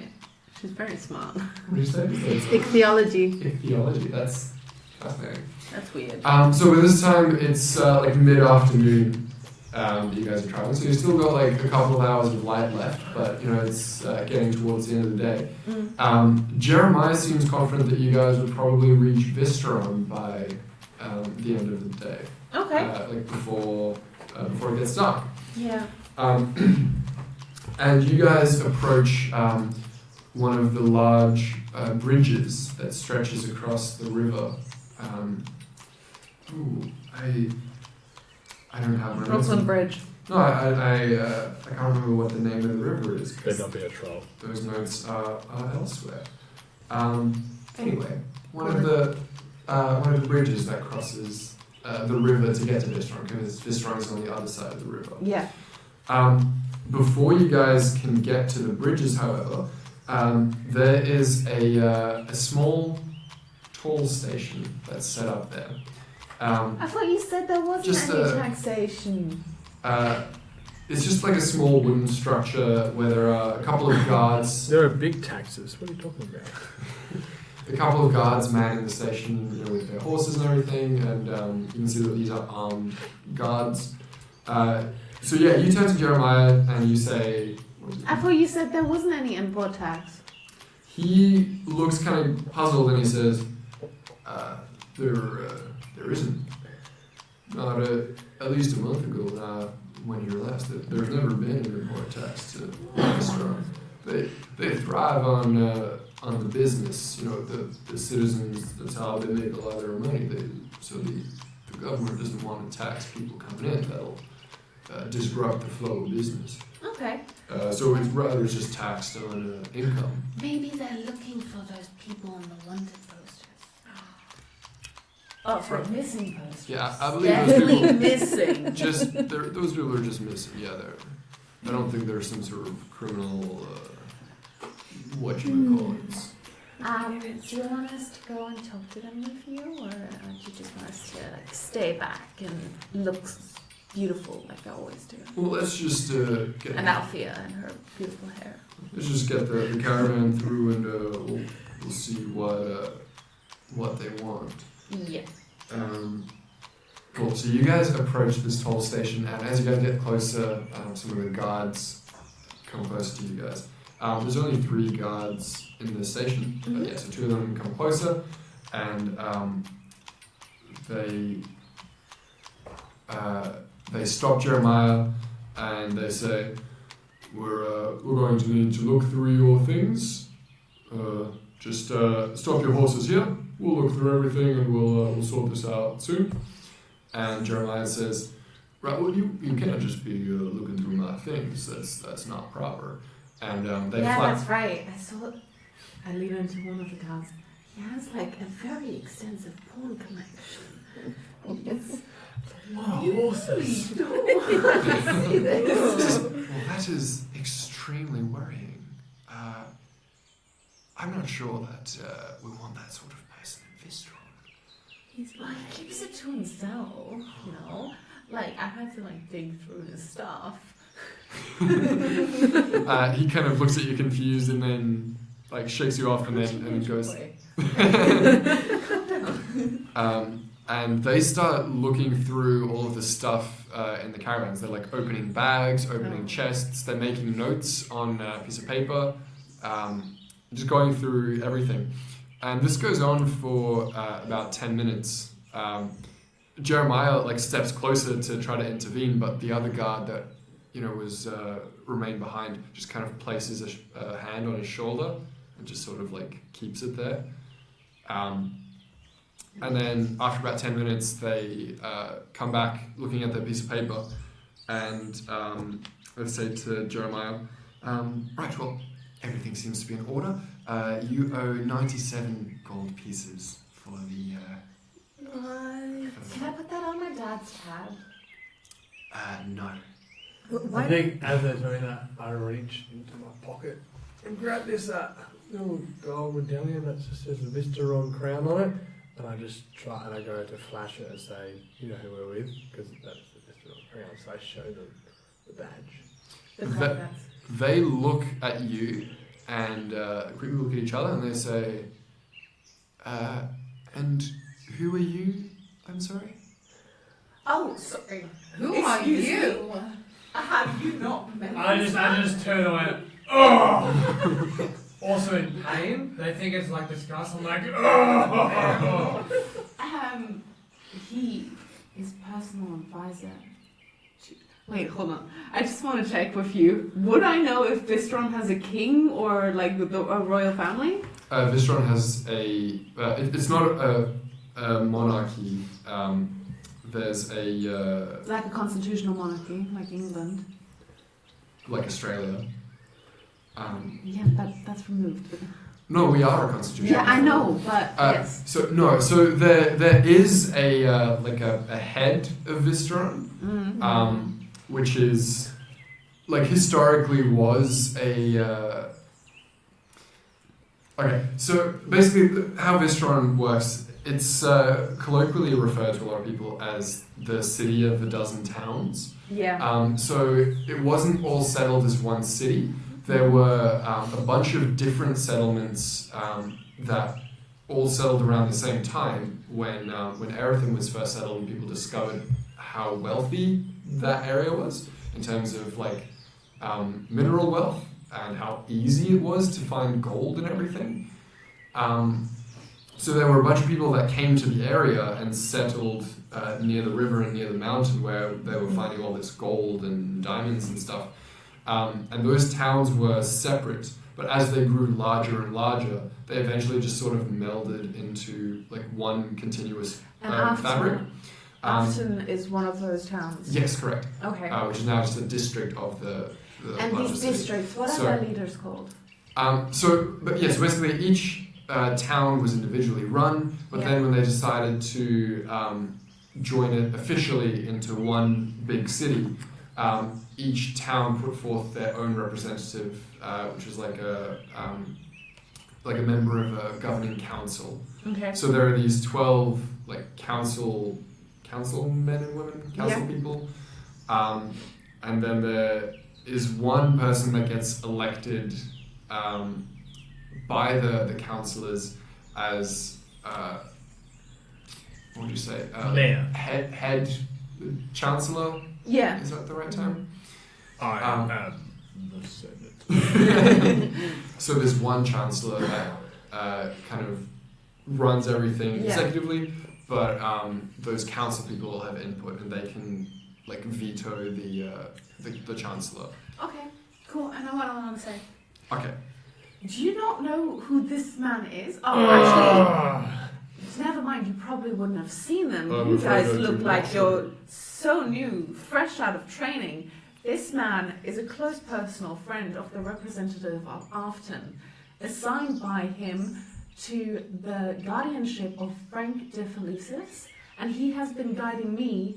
She's very smart. What did you say? It's ichthyology. Ichthyology. That's fascinating. That's weird. So by this time it's like mid-afternoon. You guys are traveling, so you've still got like a couple of hours of light left, but you know it's getting towards the end of the day. Jeremiah seems confident that you guys would probably reach Vystaron by the end of the day, Okay. like before it gets dark. Yeah. And you guys approach one of the large bridges that stretches across the river. I don't have my notes. Brooklyn Bridge. No, I can't remember what the name of the river is. 'cause Better not be a troll. those notes are elsewhere. Anyway, one of the bridges that crosses the river to get to Vystaron, because Vystaron is on the other side of the river. Yeah. Before you guys can get to the bridges, however, there is a small toll station that's set up there. I thought you said there wasn't Just, any taxation. It's just like a small wooden structure where there are a couple of guards. There are big taxes. What are you talking about? A couple of guards manning the station, you know, with their horses and everything, and you can see that these are armed guards. So yeah, you turn to Jeremiah and you say, what is it? I thought you said there wasn't any import tax. He looks kind of puzzled and he says, there isn't. Not at least a month ago when you were last. There's never been an import tax to Vystaron. They thrive on the business. You know, the citizens. That's how they make a lot of their money. The government doesn't want to tax people coming in. That'll disrupt the flow of business. Okay. So it's rather just taxed on income. Maybe they're looking for those people on the wanted posters. Oh, for missing posters. Yeah, I believe those Definitely people. missing. Those people are just missing. Yeah, I don't think there's some sort of criminal. What you would call it. Do you want us to go and talk to them with you, or do you just want us to like stay back and look beautiful like I always do? Well, let's just get. And Althea and her beautiful hair. Let's just get the caravan through, and we'll see what they want. Yeah. Cool. So you guys approach this toll station, and as you guys get closer, some of the guards come closer to you guys. There's only 3 guards in the station. Mm-hmm. Yeah, so 2 of them come closer, and they stop Jeremiah, and they say, "We're going to need to look through your things. Just stop your horses here. We'll look through everything, and we'll sort this out soon." And Jeremiah says, "Right, well, you can't just be looking through my things. That's not proper." And they Yeah, flat. that's right. I lean into one of the guards. He has like a very extensive porn collection. It's Wow, horses. Well, that is extremely worrying. I'm not sure that we want that sort of person in Vystaron. He's like keeps it to himself, you know. Like I had to like dig through his stuff. He kind of looks at you confused and then like shakes you off and then goes. and they start looking through all of the stuff in the caravans. They're like opening bags, opening chests. They're making notes on a piece of paper, just going through everything. And this goes on for about 10 minutes. Jeremiah like steps closer to try to intervene, but the other guard that was remained behind just kind of places a hand on his shoulder and just sort of like keeps it there. And then after about 10 minutes, they come back looking at their piece of paper, and they say to Jeremiah, right, well, everything seems to be in order. You owe 97 gold pieces for the... Can I put that on my dad's tab? No. I think as they're doing that, I reach into my pocket and grab this little gold medallion that just says the Vystaron crown on it, and I just try and I go to flash it and say, you know who we're with, because that's the Vystaron crown. So I show them the badge. They look at you and quickly look at each other and they say, and who are you? I'm sorry? Oh, sorry. Who are you? Have you not met I just turn away. Oh! Also in pain. They think it's like disgust. I'm like, oh! He is personal advisor. Wait, hold on. I just want to check with you. Would I know if Vystaron has a king or like a royal family? Vystaron has a... it's not a monarchy. There's a... like a constitutional monarchy, like England. like Australia. Yeah, that's removed. No, we are a constitution. Yeah, I know, but yes. So there is a like a head of Vystaron, which is like historically was a. Okay, so basically how Vystaron works, it's colloquially referred to a lot of people as the city of a dozen towns. Yeah. So it wasn't all settled as one city. There were a bunch of different settlements that all settled around the same time when Errithum was first settled and people discovered how wealthy that area was in terms of like mineral wealth and how easy it was to find gold and everything. So there were a bunch of people that came to the area and settled near the river and near the mountain where they were finding all this gold and diamonds and stuff. And those towns were separate, but as they grew larger and larger, they eventually just sort of melded into like one continuous fabric. Afton is one of those towns. Yes, correct. Okay. Which is now just a district of the and larger these city. districts, what are their leaders called? So basically each town was individually run, but then when they decided to join it officially into one big city, each town put forth their own representative, which was like a member of a governing council. Okay. So there are these 12 like council men and women, council people, and then there is one person that gets elected by the councillors as what would you say? Mayor. Head chancellor. Yeah. Is that the right term? I am the Senate. So there's one chancellor that kind of runs everything executively, but those council people have input and they can like veto the chancellor. Okay, cool. I know what I want to say. Okay. Do you not know who this man is? Oh, actually, never mind. You probably wouldn't have seen them. You guys look like you're so new, fresh out of training. This man is a close personal friend of the representative of Afton, assigned by him to the guardianship of Frank de Felicis, and he has been guiding me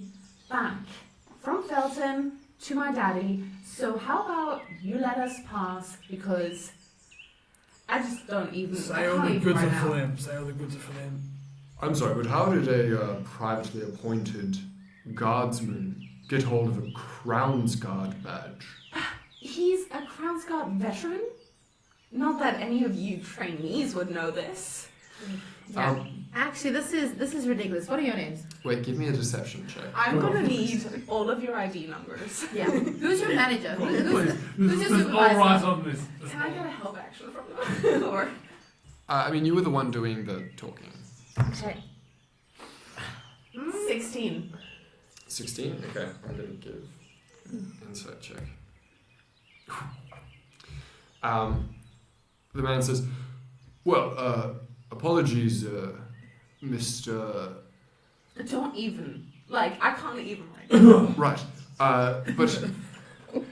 back from Felton to my daddy. So how about you let us pass, because I just don't even... Say all the goods are for them. Say all the goods are for them. I'm sorry, but how did a privately appointed guardsman get hold of a Crown's Guard badge? He's a Crown's Guard veteran? Not that any of you trainees would know this. Yeah. Actually, this is ridiculous. What are your names? Wait, give me a deception check. I'm gonna need all of your ID numbers. Yeah. Who's your manager? Who's your This is all supervisor? right on this. Can I get a help action from them? Or I mean, you were the one doing the talking. Okay. 16. 16? Okay, I'm gonna give insight check. The man says, well, apologies, Mr. Don't even. Like, I can't even, like. Right, but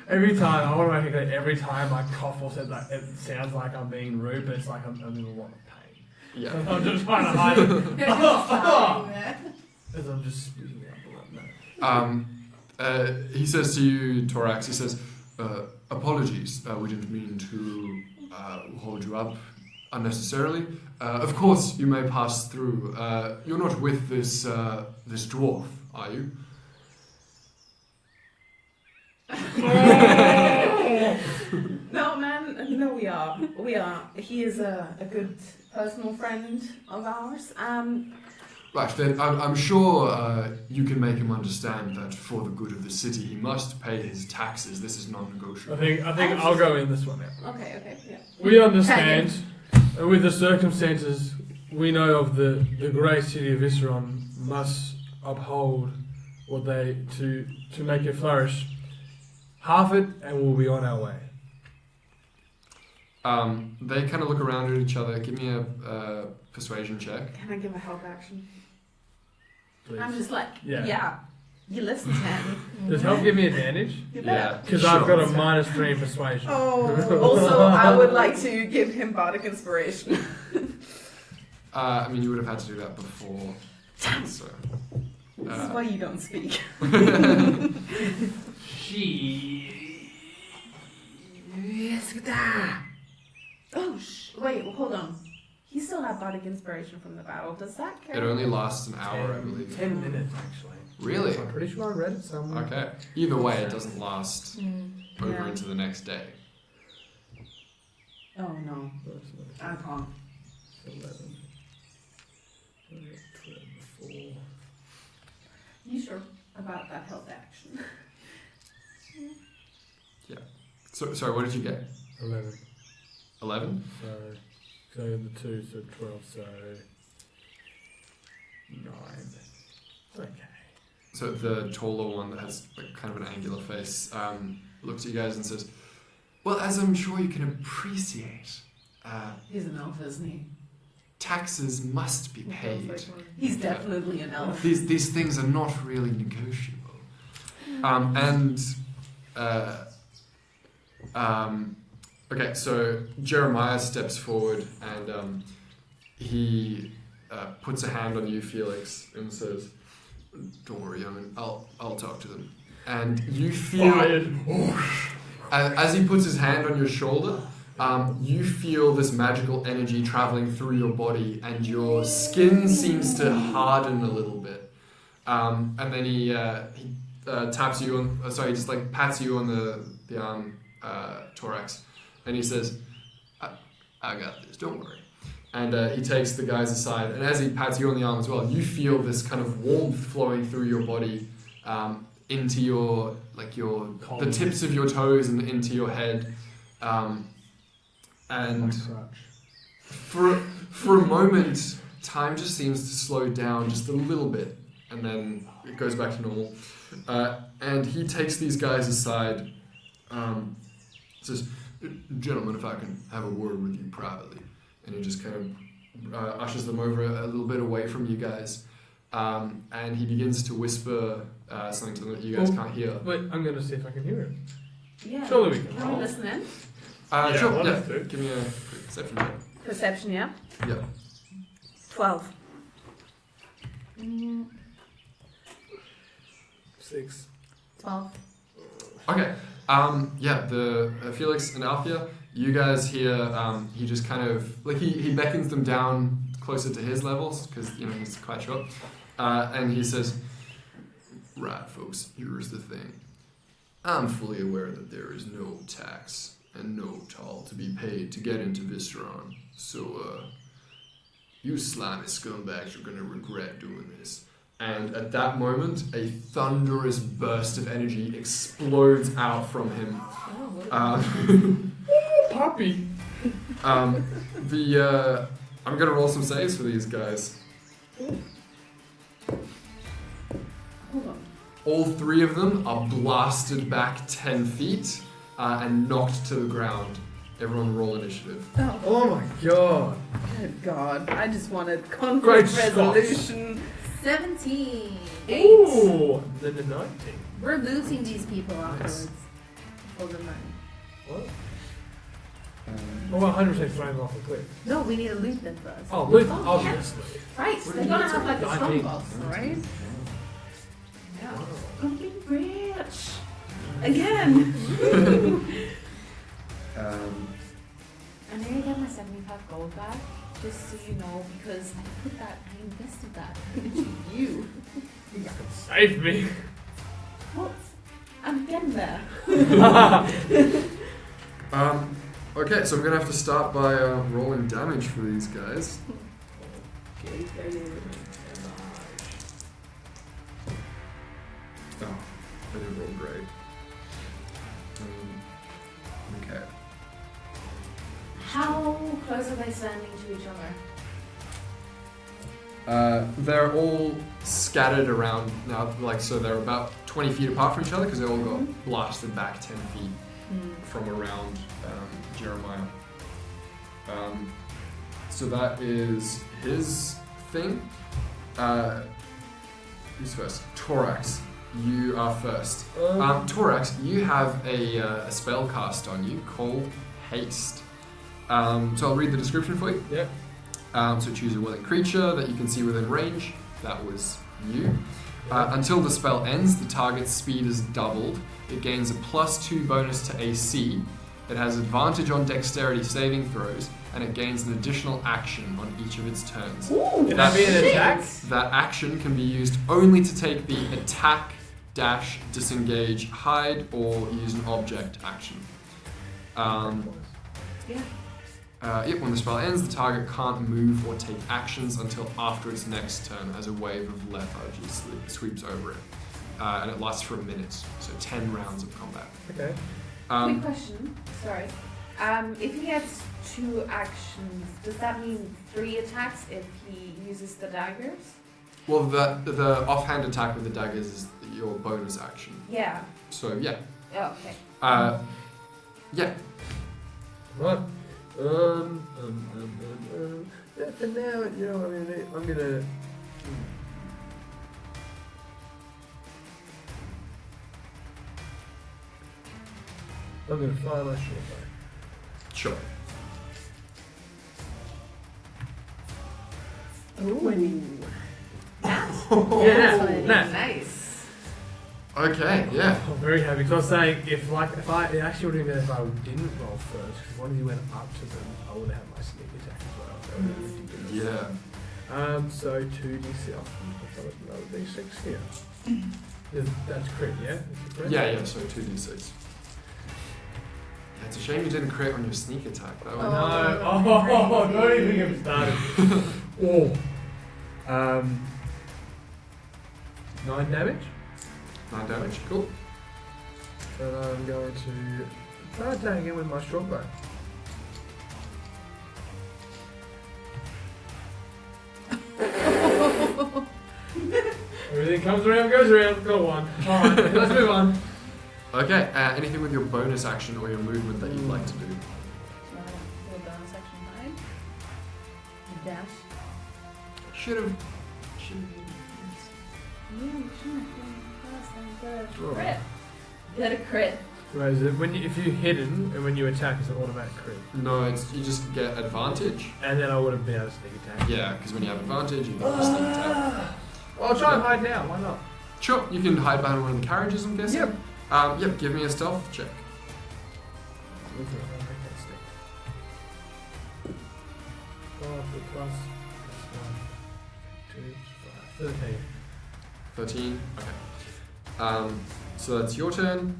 Every time, I want to make it clear, every time I cough or something, it sounds like I'm being rude, but it's like I'm in a lot of pain. yeah. I'm just trying to hide it. Yeah. As I'm just spitting out blood. He says to you, Torax, he says, apologies, we didn't mean to hold you up unnecessarily. Of course, you may pass through. You're not with this dwarf, are you? No, man. No, we are. We are. He is a good personal friend of ours. Right, then I'm sure you can make him understand that for the good of the city, he must pay his taxes. This is non-negotiable. I think I'll go in this one now. Okay, yeah. We understand, and with the circumstances, we know of the great city of Vystaron must uphold what they to make it flourish. Half it, and we'll be on our way. They kind of look around at each other. Give me a persuasion check. Can I give a help action? Please. I'm just like, Yeah. yeah. You listen to him. Does help give me advantage? You Yeah, better. Because sure. I've got a -3 in persuasion. Oh. Also, I would like to give him bardic inspiration. I mean, you would have had to do that before. So. This is why you don't speak. Oh, wait, hold on. He still had bardic inspiration from the battle. Does that carry? It only lasts an hour, I believe. 10 minutes, actually. Really? I'm pretty sure I read it somewhere. Okay. Either way, it doesn't last over Yeah. into the next day. Oh no, I can't. 11, 12, 4. You sure about that help action? So, sorry, what did you get? 11. 11? So the 2, so 12, so 9. Okay. So the taller one that has like kind of an angular face looks at you guys and says, well, as I'm sure you can appreciate, He's an elf, isn't he? taxes must be paid. He's definitely an elf. These things are not really negotiable. Okay, so Jeremiah steps forward and he puts a hand on you, Felix, and says, "Don't worry, I'll talk to them." And you feel, as he puts his hand on your shoulder, you feel this magical energy traveling through your body, and your skin seems to harden a little bit. And then he taps you on, he just like pats you on the arm, Torax, and he says, I got this, don't worry. And he takes the guys aside, and as he pats you on the arm as well, you feel this kind of warmth flowing through your body into your the tips of your toes and into your head. And for a moment, time just seems to slow down just a little bit, and then it goes back to normal. And he takes these guys aside, says, "Gentlemen, if I can have a word with you privately," and he just kind of ushers them over a little bit away from you guys, and he begins to whisper something to them that you guys can't hear. Wait, I'm going to see if I can hear it. Yeah. Surely we can Can we roll. listen in? Sure, well, yeah. let's do it. Give me a quick perception check. Perception, yeah? Yeah. 12. 6. 12. Okay. Yeah, the Felix and Althea, you guys hear he just kind of like he beckons them down closer to his levels because he's quite short, and he says, "Right, folks, here's the thing. I'm fully aware that there is no tax and no toll to be paid to get into Vystaron. So You slimy scumbags are gonna regret doing this. And at that moment, a thunderous burst of energy explodes out from him. Puppy. I'm gonna roll some saves for these guys. Hold on. All 3 of them are blasted back 10 feet and knocked to the ground. Everyone roll initiative. Oh my god. Good God. I just wanted Great conflict Scott. resolution. 17. 8. Ooh. Then the 19. We're losing these people afterwards. For the money. What? Oh, 100% thrown them off a cliff. No, we need to loot them first. Oh, loot, obviously. Right, What they're do you gonna need have to- like a strong 19. box, right? Yeah. I'm getting rich. Again. I nearly got my 75 gold back, just so you know, because I invested that into you. You can save me. What? I'm getting there. Okay, so I'm gonna have to start by rolling damage for these guys. Oh, I didn't roll great. Okay. How close are they standing to each other? They're all scattered around now, like, so they're about 20 feet apart from each other because they all got blasted back 10 feet from around Jeremiah. So that is his thing. Who's first? Torax, you are first. Torax, you have a spell cast on you called Haste. So I'll read the description for you. Yep. So choose a willing creature that you can see within range. That was you. Until the spell ends, the target's speed is doubled. It gains a +2 bonus to AC. It has advantage on dexterity saving throws, and it gains an additional action on each of its turns. Can that be an attack? That action can be used only to take the attack, dash, disengage, hide, or use an object action. When the spell ends, the target can't move or take actions until after its next turn as a wave of lethargy sweeps over it. And it lasts for a minute, so 10 rounds of combat. Okay. Quick question, sorry. If he gets 2 actions, does that mean 3 attacks if he uses the daggers? Well, the offhand attack with the daggers is your bonus action. Yeah. So, yeah. Oh, okay. Yeah. Right. Yeah, for now, you know, I'm gonna. I'm gonna fire my short bow. Sure. Ooh. Yeah, nah. Nice. Okay, yeah. I'm very happy because I was saying if I it actually would have been if I didn't roll first because when you went up to them I would have had my sneak attack as well. So it would have been ridiculous. Yeah. So 2d6. I'll put another d6 here. That's crit, yeah? Is it correct? Yeah, so 2d6. Yeah, it's a shame you didn't crit on your sneak attack. That would No. Don't even get me started. Oh. 9 damage. 9 damage, cool. And I'm going to try attack again with my short bow. Everything comes around, goes around. Got 1. Alright, let's move on. Okay, anything with your bonus action or your movement that you'd like to do? Dash. Should have. Yeah, you shouldn't have been first. I'm good. Crit. Get a crit. Right, is it when if you hidden and when you attack, it's an automatic crit. No, you just get advantage. And then I would have been able to sneak attack. Yeah, because when you have advantage, you can sneak attack. Well, I'll try and hide now. Why not? Sure, you can hide behind one of the carriages, I'm guessing. Yep. Yep, give me a stealth check. Plus 1, 2, 5, 13. 13. Okay. So that's your turn.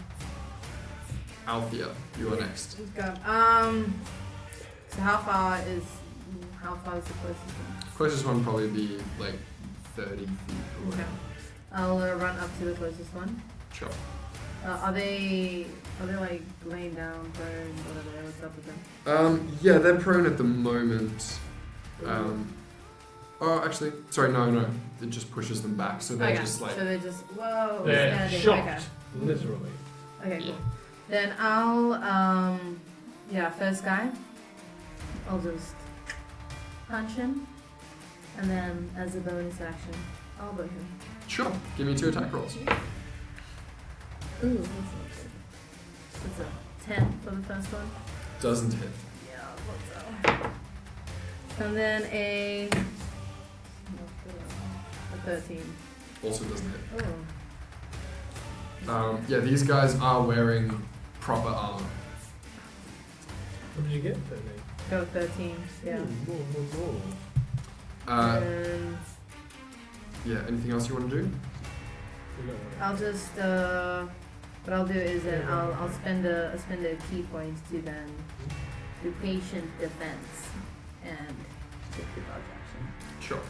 Althea, you are next. Let's go. So How far is the closest one? Closest one probably be like 30 feet away. Okay. I'll run up to the closest one. Sure. Are they like laying down, prone, whatever? What's up with them? Yeah, they're prone at the moment. Oh, actually, sorry, no. It just pushes them back, so they're Okay. just like. So they're just whoa. They're standing. shocked, literally. Okay. Okay. Yeah. Cool. Then I'll first guy. I'll just punch him, and then as a bonus action, I'll boot him. Sure. Give me 2 attack rolls. Ooh, that's not good. It's a 10 for the first one. Doesn't hit. Yeah, what's up? And then a 13. Also doesn't hit. Oh. Yeah, these guys are wearing proper armor. What did you get? 13. Go 13. Yeah. Ooh. And Yeah. Anything else you want to do? I'll just what I'll do is then I'll spend a key point to then do patient defense and take the dodge action. Sure.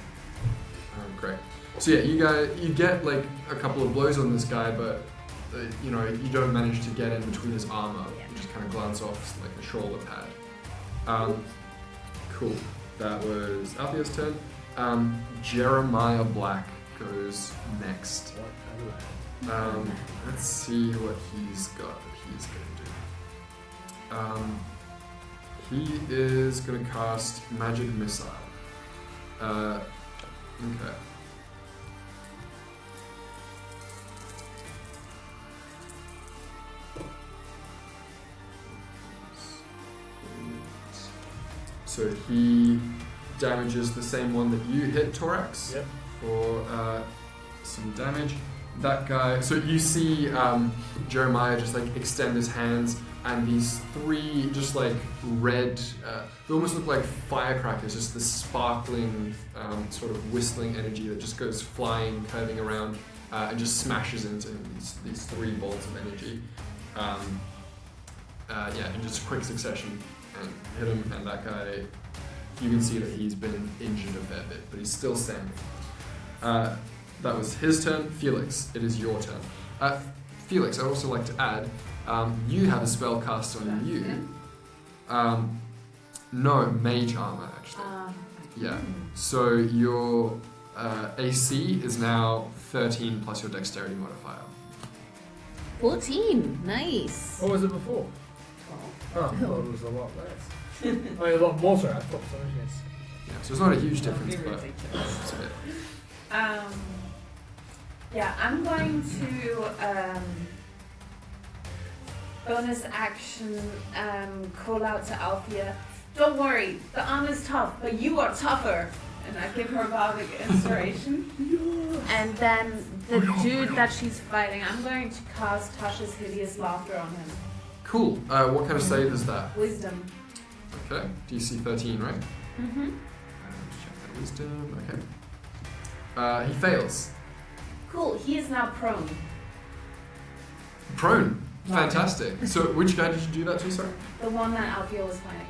Great. So yeah, you get like a couple of blows on this guy, but you don't manage to get in between his armor. Yeah. You just kind of glance off like a shoulder pad. Cool. That was Althea's turn. Jeremiah Black goes next. Let's see what he's got that he's going to do. He is going to cast Magic Missile. Okay. So he damages the same one that you hit, Torax, Yep. for some damage. That guy. So you see Jeremiah just like extend his hands, and these 3 just like red. They almost look like firecrackers. Just this sparkling, sort of whistling energy that just goes flying, curving around, and just smashes into these 3 bolts of energy. In just quick succession, and hit him. And that guy, you can see that he's been injured a fair bit, but he's still standing. That was his turn. Felix, it is your turn. Felix, I'd also like to add, you have a spell cast on you. No, mage armor, actually. Yeah. So your AC is now 13 plus your dexterity modifier. 14. Nice. What was it before? 12. Oh, I thought it was a lot less. I mean, a lot more, sorry. I thought so, yes. Yeah, so it's not a huge difference, but Ridiculous. it's a bit. Yeah, I'm going to bonus action call out to Althea. Don't worry, the armor's tough, but you are tougher. And I give her bardic inspiration. And then the dude that she's fighting, I'm going to cast Tasha's Hideous Laughter on him. Cool. What kind of save is that? Wisdom. Okay. DC 13, right? Mm-hmm. Let's check that wisdom. Okay. He fails. Cool, he is now prone. Prone. Fantastic. So which guy did you do that to, sorry? The one that Althea was fighting.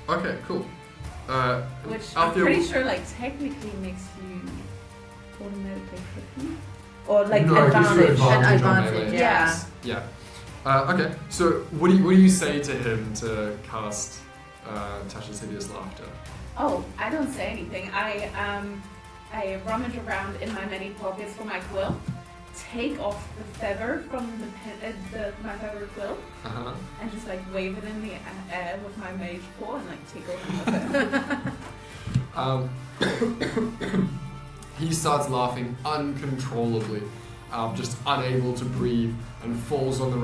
Okay, cool. Which Althea I'm pretty sure like technically makes you automatically hit me. Or like no, it gives you advantage. advantage on Advantage, melee. yeah. Yeah. Okay, so what do you say to him to cast Tasha's Hideous Laughter? Oh, I don't say anything. I rummage around in my many pockets for my quill, take off the feather from my feather quill, Uh-huh. and just like wave it in the air with my mage paw and like tickle him with it. He starts laughing uncontrollably, just unable to breathe, and falls on the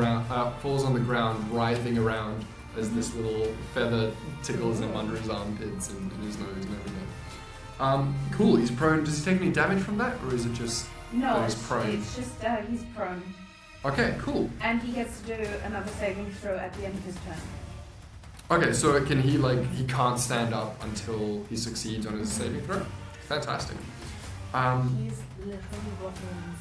ground, writhing around as this little feather tickles him under his armpits and in his nose and everything. Cool. He's prone. Does he take any damage from that, or is it just No, that he's it's prone? just he's prone, Okay, cool. and he gets to do another saving throw at the end of his turn. Okay, so can he he can't stand up until he succeeds on his saving throw? Fantastic. He's literally waffling.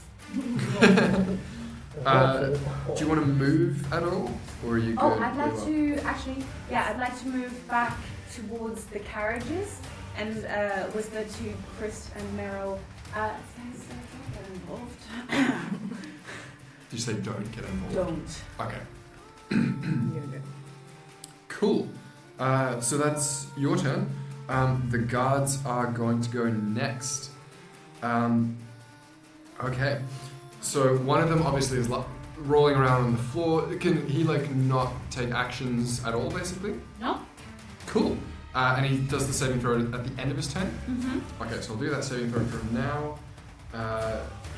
Do you want to move at all, or are you good? Oh, I'd like where you to I'd like to move back towards the carriages and whisper to Chris and Meryl, thanks, don't get involved. Did you say don't get involved? Don't. Okay. You're good. Cool. So that's your turn. The guards are going to go next. Okay. So one of them obviously is rolling around on the floor. Can he not take actions at all, basically? No. Cool. And he does the saving throw at the end of his turn. Mm-hmm. Okay, so I'll do that saving throw from now.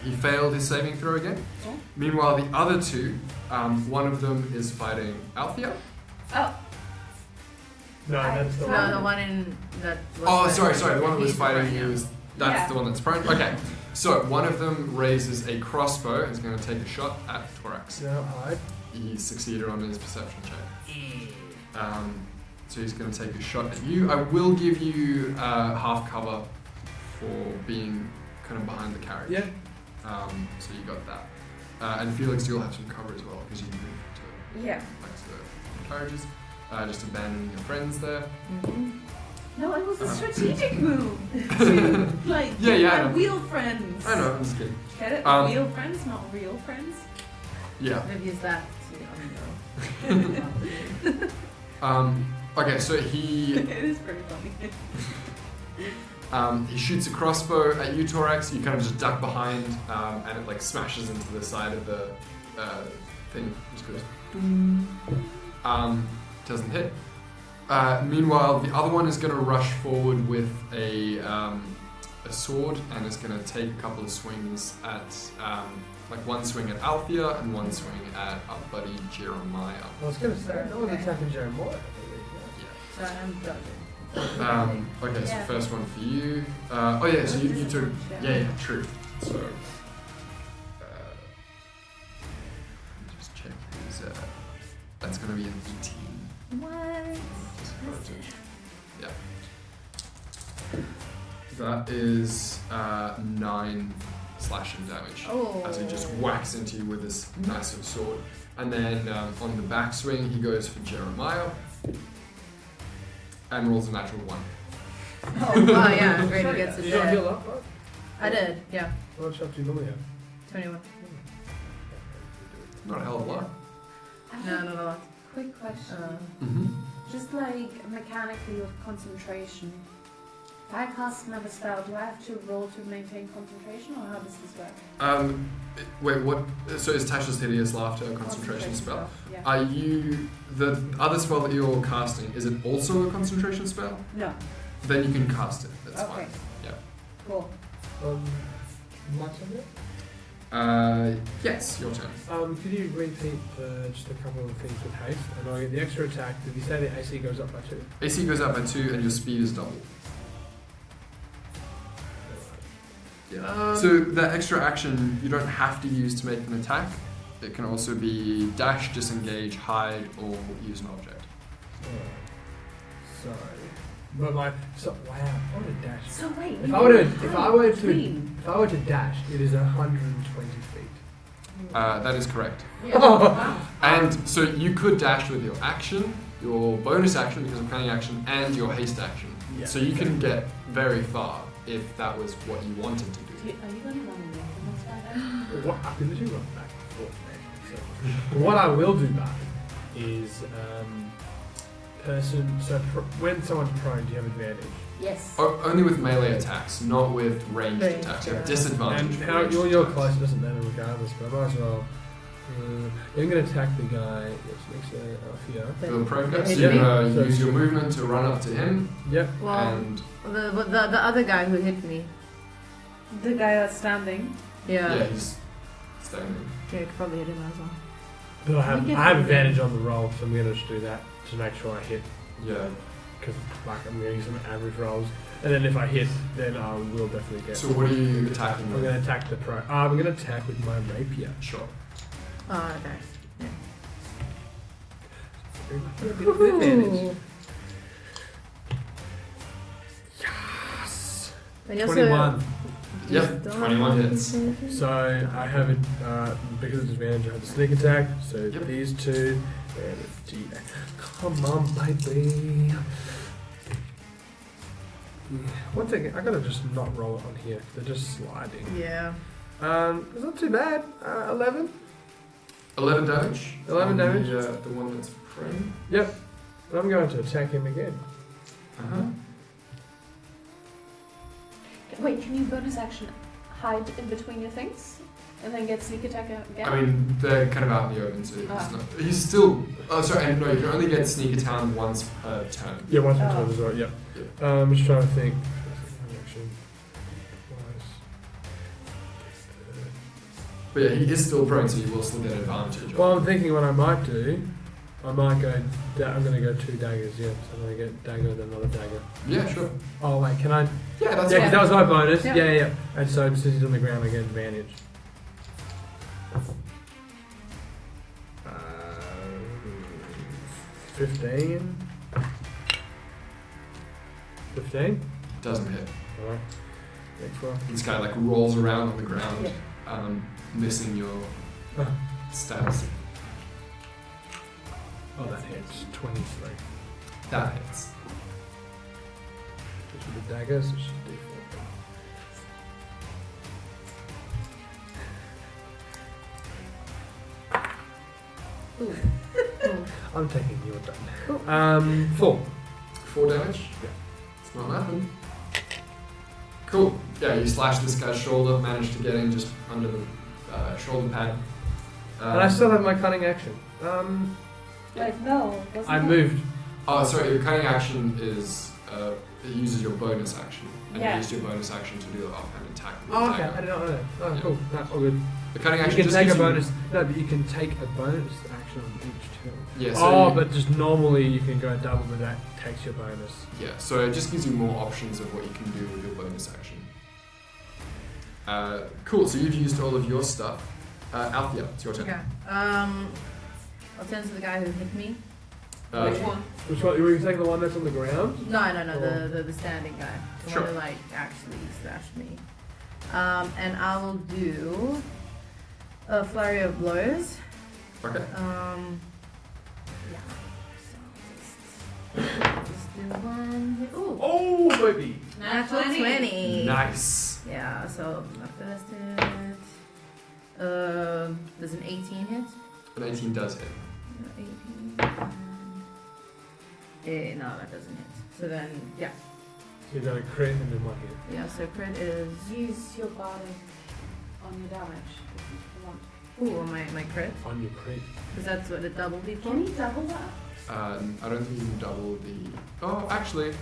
He failed his saving throw again. Okay. Meanwhile, the other two, one of them is fighting Althea. Oh. No, that's the No, one. the one in that. Oh, sorry. The one that was He's fighting prone, you yeah. is that's Yeah. the one that's prone. Okay, so one of them raises a crossbow and is going to take a shot at Torax. No, hide. He succeeded on his perception check. So he's going to take a shot at you. I will give you half cover for being kind of behind the carriage. Yeah. So you got that. And Felix, you'll have some cover as well because you moved to Yeah. back to the carriages. Just abandoning your friends there. Mm-hmm. No, it was a Uh-huh. strategic move to Yeah, I my know. real friends. I know, I'm just kidding. Get it? Real friends, not real friends. Yeah. I've used that to Okay, so he It is pretty funny. he shoots a crossbow at you, Torax. You kind of just duck behind, and it smashes into the side of the thing. Just goes. Doesn't hit. Meanwhile, the other one is going to rush forward with a sword and is going to take a couple of swings at one swing at Althea and one swing at our buddy Jeremiah. I was going to say, no one's attacking Jeremiah. So I'm dodging. Okay, so Yeah. first one for you. So you took. Yeah, true. So, let me just check who's. That's going to be an 18. What? Yeah. That is 9 slashing damage Oh. as he just whacks into you with this massive sword. And then on the backswing, he goes for Jeremiah and rolls a natural 1. Oh, wow, yeah, great. He gets Did it you not dead. heal up, right? I did, yeah. How much health do you normally have? 21. Not a hell of a lot. No, not a lot. Quick question. Mm-hmm. Just mechanically with concentration. If I cast another spell, do I have to roll to maintain concentration, or how does this work? Wait, what? So is Tasha's Hideous Laughter a concentration spell? Yeah. Are you the other spell that you're casting? Is it also a concentration spell? No. Then you can cast it. That's Okay. fine. Yeah. Cool. My turn yet? Yes, your turn. Could you repeat just a couple of things with haste? And I'll get the extra attack. Did you say the AC goes up by 2? AC goes up by 2 and your speed is double. Yeah. So that extra action you don't have to use to make an attack. It can also be dash, disengage, hide, or use an object. Sorry. But wow, I would dash. So wait. If you I were to, were if I were to, clean. if I were to dash, it is 120 feet. That is correct. Yeah. And so you could dash with your action, your bonus action because of cunning action, and your haste action. Yeah. So you can get very far if that was what you wanted to do. Are you going to run away from us by then? What I can literally run back and forth, man. So, what I will do back is person. So when someone's prone, do you have advantage? Yes. Only with melee attacks, not with ranged Ranged, attacks. You have yeah. disadvantage. And with how ranged you're attacks. close doesn't matter regardless, but I might as well. I'm going to attack the guy that's next to here. For the prone guy, so Hit you're me. going to So- use your movement to run up to him, Yep. Well, and the other guy who hit me. The guy that's standing. Yeah. he's standing. Yeah, I could probably hit him as well. But I We get have the advantage on the roll, so I'm going to just do that to make sure I hit. Yeah. Because I'm going to use some average rolls, and then if I hit, then I will definitely get. So what are you attacking I'm with? going to attack the pro. I'm going to attack with my rapier. Sure. Oh, okay. Advantage. Yes. And you also 21. Yep, 21 hits. So I have it because of disadvantage. I have the sneak attack. So Yep. these two and a D. Come on, baby. One second, I gotta just not roll it on here. They're just sliding. Yeah. It's not too bad. 11. 11 damage. 11 on damage. The one that's prone. Yep. And I'm going to attack him again. Uh-huh. Wait, can you bonus action hide in between your things? And then get sneak attack again? I mean, they're kind of out in the open, so it's Ah. not. He's still. Oh, sorry. No, you can only get sneak attack once per turn. Yeah, once per Oh. turn as well. Yep. I'm just trying to think. Action. But yeah, he is still prone, so you will still get advantage. Well, I'm thinking what I might do. I might go. I'm going to go 2 daggers. Yeah, so I'm going to get dagger and then another dagger. Yeah, sure. Oh wait, can I? Yeah, that's Yeah, fine. because that was my bonus. Yeah. Yeah. And so since he's on the ground, I get advantage. 15. 15. Doesn't hit. Alright. Next one. He just kind of like rolls around on the ground, missing your Ah. stats. Oh, that hits. 23. That hits. Which are the daggers, which is D4. Ooh. I'm taking your turn. 4. 4 damage? Yeah. It's not nothing. Cool. Yeah, you slash this guy's shoulder, manage to get in just under the shoulder pad. And I still have my cunning action. Like, no. Wasn't I that- moved. Oh, sorry, your cunning action is, it uses your bonus action. And Yeah. you used your bonus action to do the offhand attack. with Oh, the okay. dagger. I did not know that. Oh, Yeah. cool. No, all good. The cunning You action can just take a gives you- bonus. No, but you can take a bonus action on each turn. Yeah, so Oh, you- but just normally you can go double, but that takes your bonus. Yeah, so it just gives you more options of what you can do with your bonus action. Cool, so you've used all of your stuff. Althea, it's your turn. Okay. I'll turn to the guy who hit me. Which one? Which one? Were you taking the one that's on the ground? No, the standing guy. The Sure. one who like actually slashed me. And I will do a flurry of blows. Okay. Yeah. So just do one. Hit. Ooh. Oh, baby! Natural 20. Nice. Yeah, so my first hit. Does an 18 hit? An 18 does hit. 18. No, that doesn't hit. So then, yeah. So you got a crit and then one hit. Yeah, so crit is. Use your body on your damage if you want. Ooh, on my crit. On your crit. Because that's what it doubled before. Can you double that? I don't think you can double the... Oh, actually,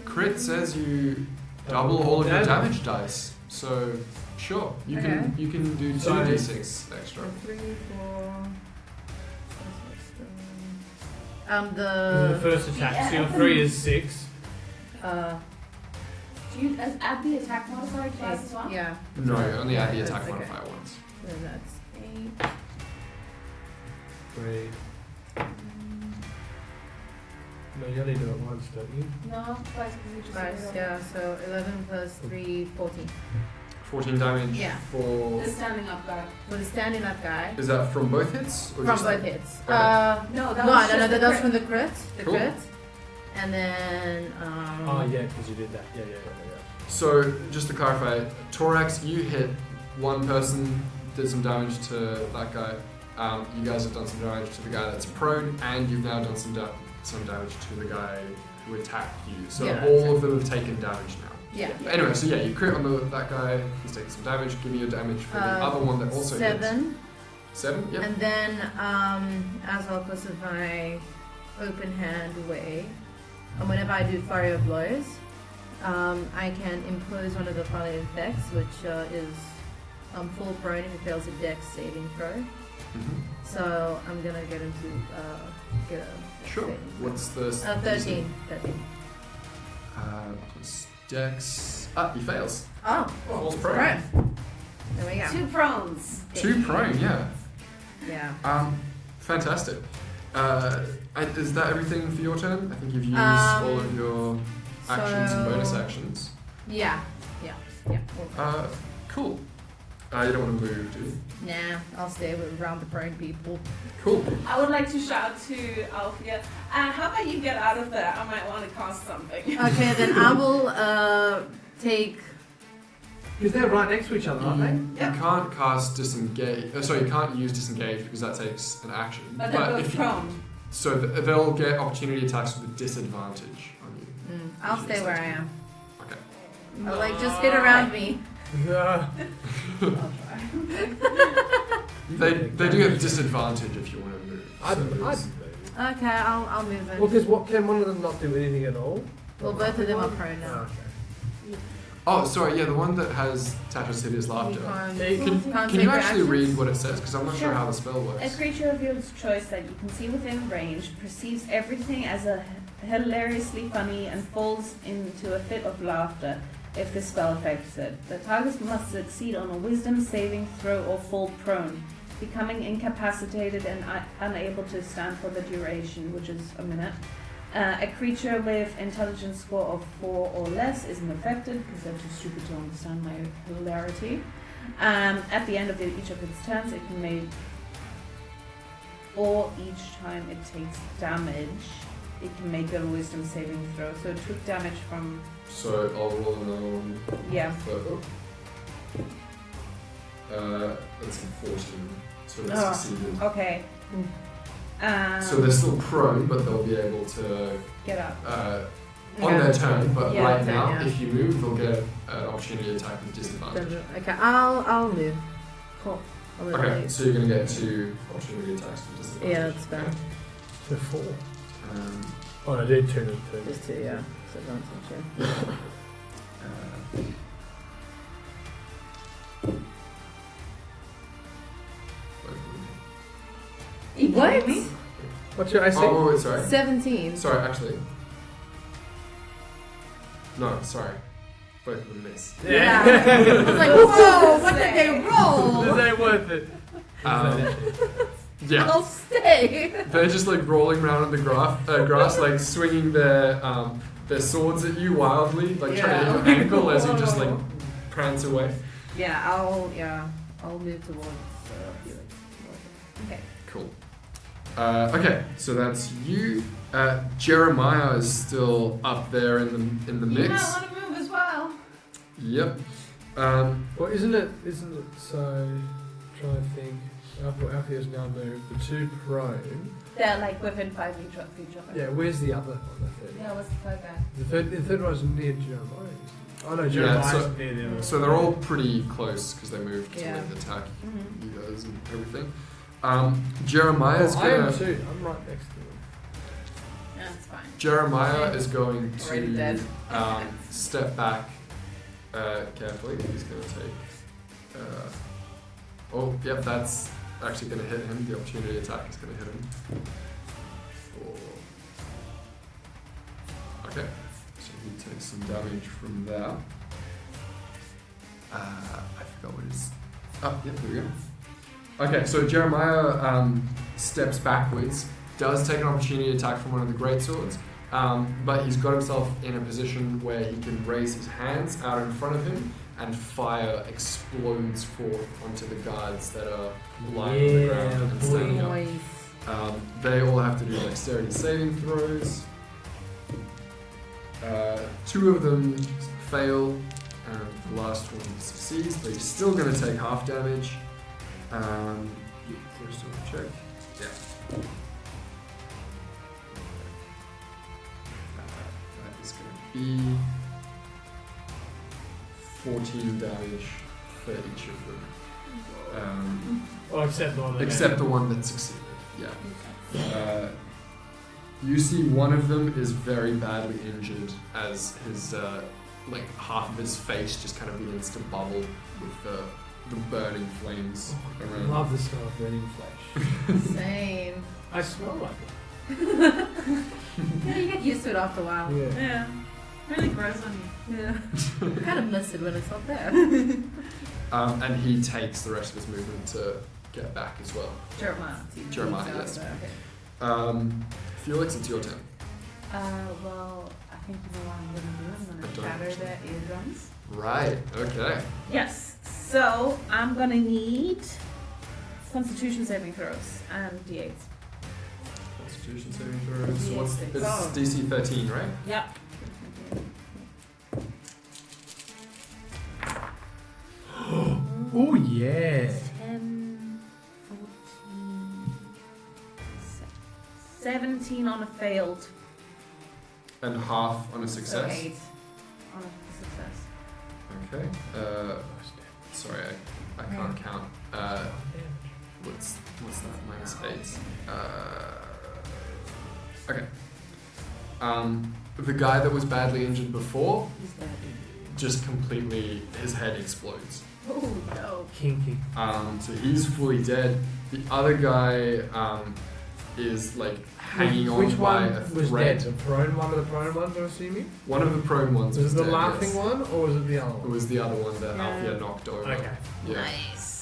crit says you double all of your damage dice. So, sure, you Okay. can do 2 So- d6 extra. So 3, 4. The first attack. So your 3 is 6. Do you add the attack modifier twice as well? Yeah. No, only add the Yeah, attack okay. modifier once. So that's 8. 3. No, you only do it once, don't you? No, twice because you just Twice, rolled. yeah. So 11 plus 3, 14. 14 damage Yeah. for... The standing up guy. For the standing up guy. Is that from both hits? Or From just both hits. Okay. No, that No, was no, just the that was crit. from the crit. The Cool. crit. And then. Oh, yeah, because you did that. Yeah. So, just to clarify, Torax, you hit one person, did some damage to that guy. You guys have done some damage to the guy that's prone, and you've now done some damage to the guy who attacked you. So Yeah, all of them have taken damage now. Yeah. Anyway, so yeah, you crit on that guy, he's taking some damage. Give me your damage for the other one that also hits. 7. 7? Yep. And then, as well, because of my open hand way, and whenever I do flurry of blows, I can impose one of the following effects, which is full prone if it fails a dex saving throw. Mhm. So I'm gonna get him to get a Sure. saving throw. What's the... 13. Plus Dex... he fails. Oh, Falls prone. prone. There we go. 2 prones. 2 prone, yeah. Yeah. Fantastic. And is that everything for your turn? I think you've used all of your actions and bonus so- actions. Yeah. Cool. You don't want to move, do you? Nah, I'll stay around the prone people. Cool. I would like to shout to Alfia, how about you get out of there? I might want to cast something. Okay, then I will take. Because they're right next to each other, aren't they? You can't cast disengage. Sorry, you can't use disengage because that takes an action. But they're both if you, prone. so they'll get opportunity attacks with a disadvantage on you. I'll stay where I am. Okay. I'll like just get around me. Yeah. They do have disadvantage if you want to move. I'd So move. it's- Okay, I'll move it. Well, because what can one of them not do anything at all? Well, both of them are prone Oh, now. okay. Oh, sorry. Yeah, the one that has Tasha's Hideous Laughter. Can you actually read what it says? Because I'm not sure Sure. how the spell A works. creature of your choice that you can see within range perceives everything as a hilariously funny and falls into a fit of laughter if the spell affects it. The target must succeed on a wisdom saving throw or fall prone, becoming incapacitated and unable to stand for the duration, which is a minute. A creature with intelligence score of 4 or less isn't affected because they're too stupid to understand my hilarity. At the end of each of its turns, it can make, or each time it takes damage, it can make a wisdom saving throw. So it took damage from, So I'll roll another one yeah. further. That's a 14. So it's Oh. succeeded. Okay. So they're still prone, but they'll be able to Get up. on their turn. But Yeah, right okay, now, yeah. if you move, they'll get an opportunity attack with disadvantage. Okay, I'll move. Cool. I'll move Okay, late. so you're gonna get 2 opportunity attacks with disadvantage. Yeah, that's fair. So 4. Um, Oh, I did 2 and 2. Just 2, yeah. Disadvantage, What? What's your AC? Oh, wait, sorry. 17. Sorry, actually. No, sorry. Both of them miss. Yeah. I was like, whoa, what did they roll? This ain't worth it. Yeah. I'll stay. They're just like rolling around in the grass, like swinging their swords at you wildly, like trying to hit your ankle as you just like prance away. Yeah, I'll move towards Felix. Okay. Cool. Okay, so that's you. Jeremiah is still up there in the You mix. might want to move as well. Yep. Well, isn't it so, trying to think, Alfie's now moved, the 2 prone. They're like within 5 feet of each other. Yeah, where's the other one, the third? Yeah, what's the third guy? The third one's near Jeremiah. Oh no, Yeah, Jeremiah's so- near the other. So they're all pretty close because they moved Yeah. to like, attack Mm-hmm. you guys and everything. Jeremiah's I am gonna. too. I'm right next to him. Yeah, it's fine. Jeremiah is going Already to dead. step back carefully. He's going to take. Oh, yep, that's actually going to hit him. The opportunity attack is going to hit him. Okay, so he takes some damage from there. I forgot what his. Oh, yep, there we go. Okay, so Jeremiah steps backwards, does take an opportunity attack from one of the greatswords, but he's got himself in a position where he can raise his hands out in front of him and fire explodes forth onto the guards that are lying on the ground and standing up. Nice. They all have to do dexterity saving throws. 2 of them fail, and the last one succeeds, but he's still going to take half damage. First one check. Yeah. That is going to be 14 damage for each of them. Oh, except the one that Except the one that succeeded. Yeah. You see one of them is very badly injured as his like half of his face just kind of begins to bubble with the burning flames I around. love the smell of burning flesh. Same. I smell like it. Yeah, you get used to it after a while. Yeah. Yeah. Really grows on you. Yeah. I kind of miss it when it's not there. And he takes the rest of his movement to get back as well. Jeremiah. Jeremiah, yes. Okay. Felix, it's your turn. Well, I think you know what I'm going to do. I'm going I to don't shatter actually. their eardrums. Right, okay. Yes. So I'm gonna need Constitution saving throws and d8s. Constitution saving throws. Yeah, What's six. it's Oh. DC 13, right? Yep. Oh yeah. 10, 14, 17 on a failed. And half on a So success. 8 on a success. Okay. Sorry, I can't count. What's that? -8. Okay. The guy that was badly injured before, He's dead. just completely, his head explodes. Oh no. Kinky. So he's fully dead. The other guy is like hanging on Which by one a was thread. dead? The prone one of the prone ones, I'm assuming? One of the prone ones Was it the dead, laughing yes. one or was it the other It one? was the other one that Yeah. Althea knocked over. Okay. Yeah. Nice.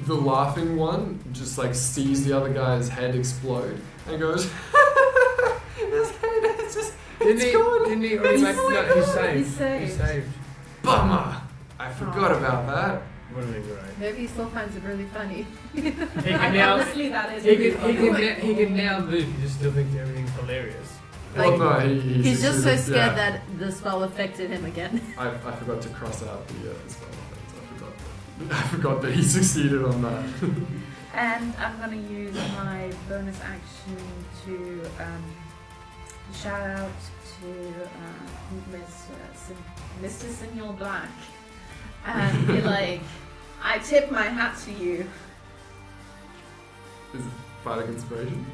The laughing one just like sees the other guy's head explode and goes, his head is just, Didn't it's he? gone. Didn't he? It's No, fully he's gone. saved. He's saved. He's saved. Bummer. I forgot about that. Would have been great. Maybe he still finds it really funny. He can now. Honestly, that is He really can, funny. he can now move. He just still thinks everything's hilarious. Like, Well, no, He's just so succeeded, scared yeah. that the spell affected him again. I forgot to cross out the spell effects. I forgot that he succeeded on that. And I'm gonna use my bonus action to shout out to Mr. Signal Black and be like, I tip my hat to you. Is it Bardic Inspiration?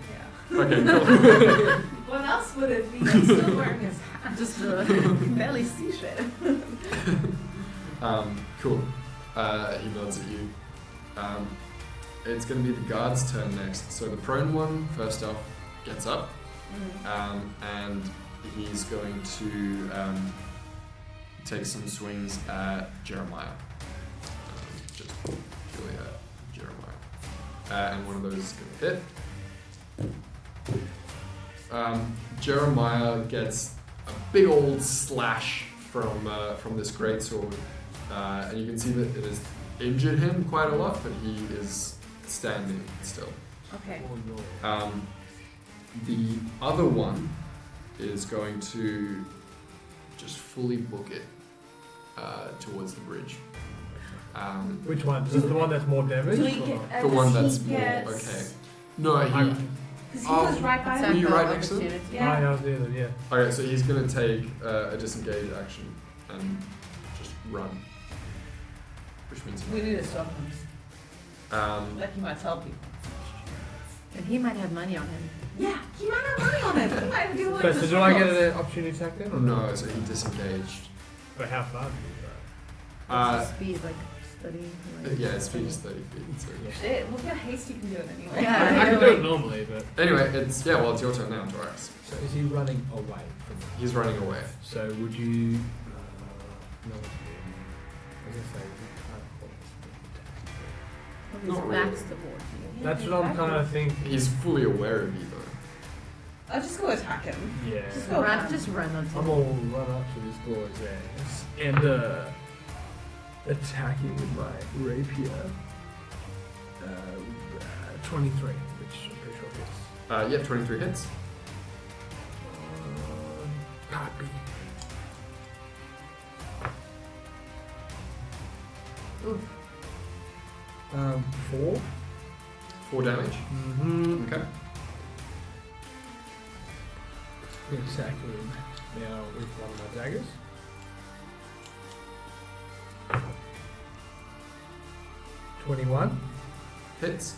Yeah. Okay, cool. What else would it be? I'm still wearing his hat. Just can barely see shit. Cool. He nods at you. It's going to be the guard's turn next. So the prone one, first off, gets up, and he's going to take some swings at Jeremiah. Just purely at Jeremiah. And one of those is going to hit. Jeremiah gets a big old slash from this greatsword, and you can see that it has injured him quite a lot, but he is standing still. Okay. Oh no. The other one is going to just fully book it towards the bridge. Which one? Is this the one that's more damage? Do we or get- not? The one does that's he more get- okay. No, he. Because he was right by Were me. you right next to him? Opportunity. Yeah. Ah, I was there then, yeah. Okay, so he's going to take a disengage action and just run, which means We need to stop him. Like he might tell people. And he might have money on him. Yeah, he might have money on it. He might do like So the do I get struggles. an opportunity attack then? Or no, so he disengaged. But how far do you What's his speed? Like 30? Yeah, his speed is 30 feet. So. Shit, look how hasty you can do it anyway. go? Yeah. I can do it normally, but... Anyway, it's well, it's your turn now, Dorax. So is he running away from me? He's running away. So would you... no, what to do? I was going to say, you can't call this His Not back's really. towards you. attack. That's what I'm kind of thinking. He's fully aware of you, though. I'll just go attack him. Yeah. Just go Run, around. just run onto I'm him. all run up to this boy's ass and attack him with my rapier. 23, which I'm pretty sure hits. Yeah, 23 hits. Happy. Oof. 4. 4 damage. Mm-hmm. Okay. Attack him now with one of my daggers. $21. Hits.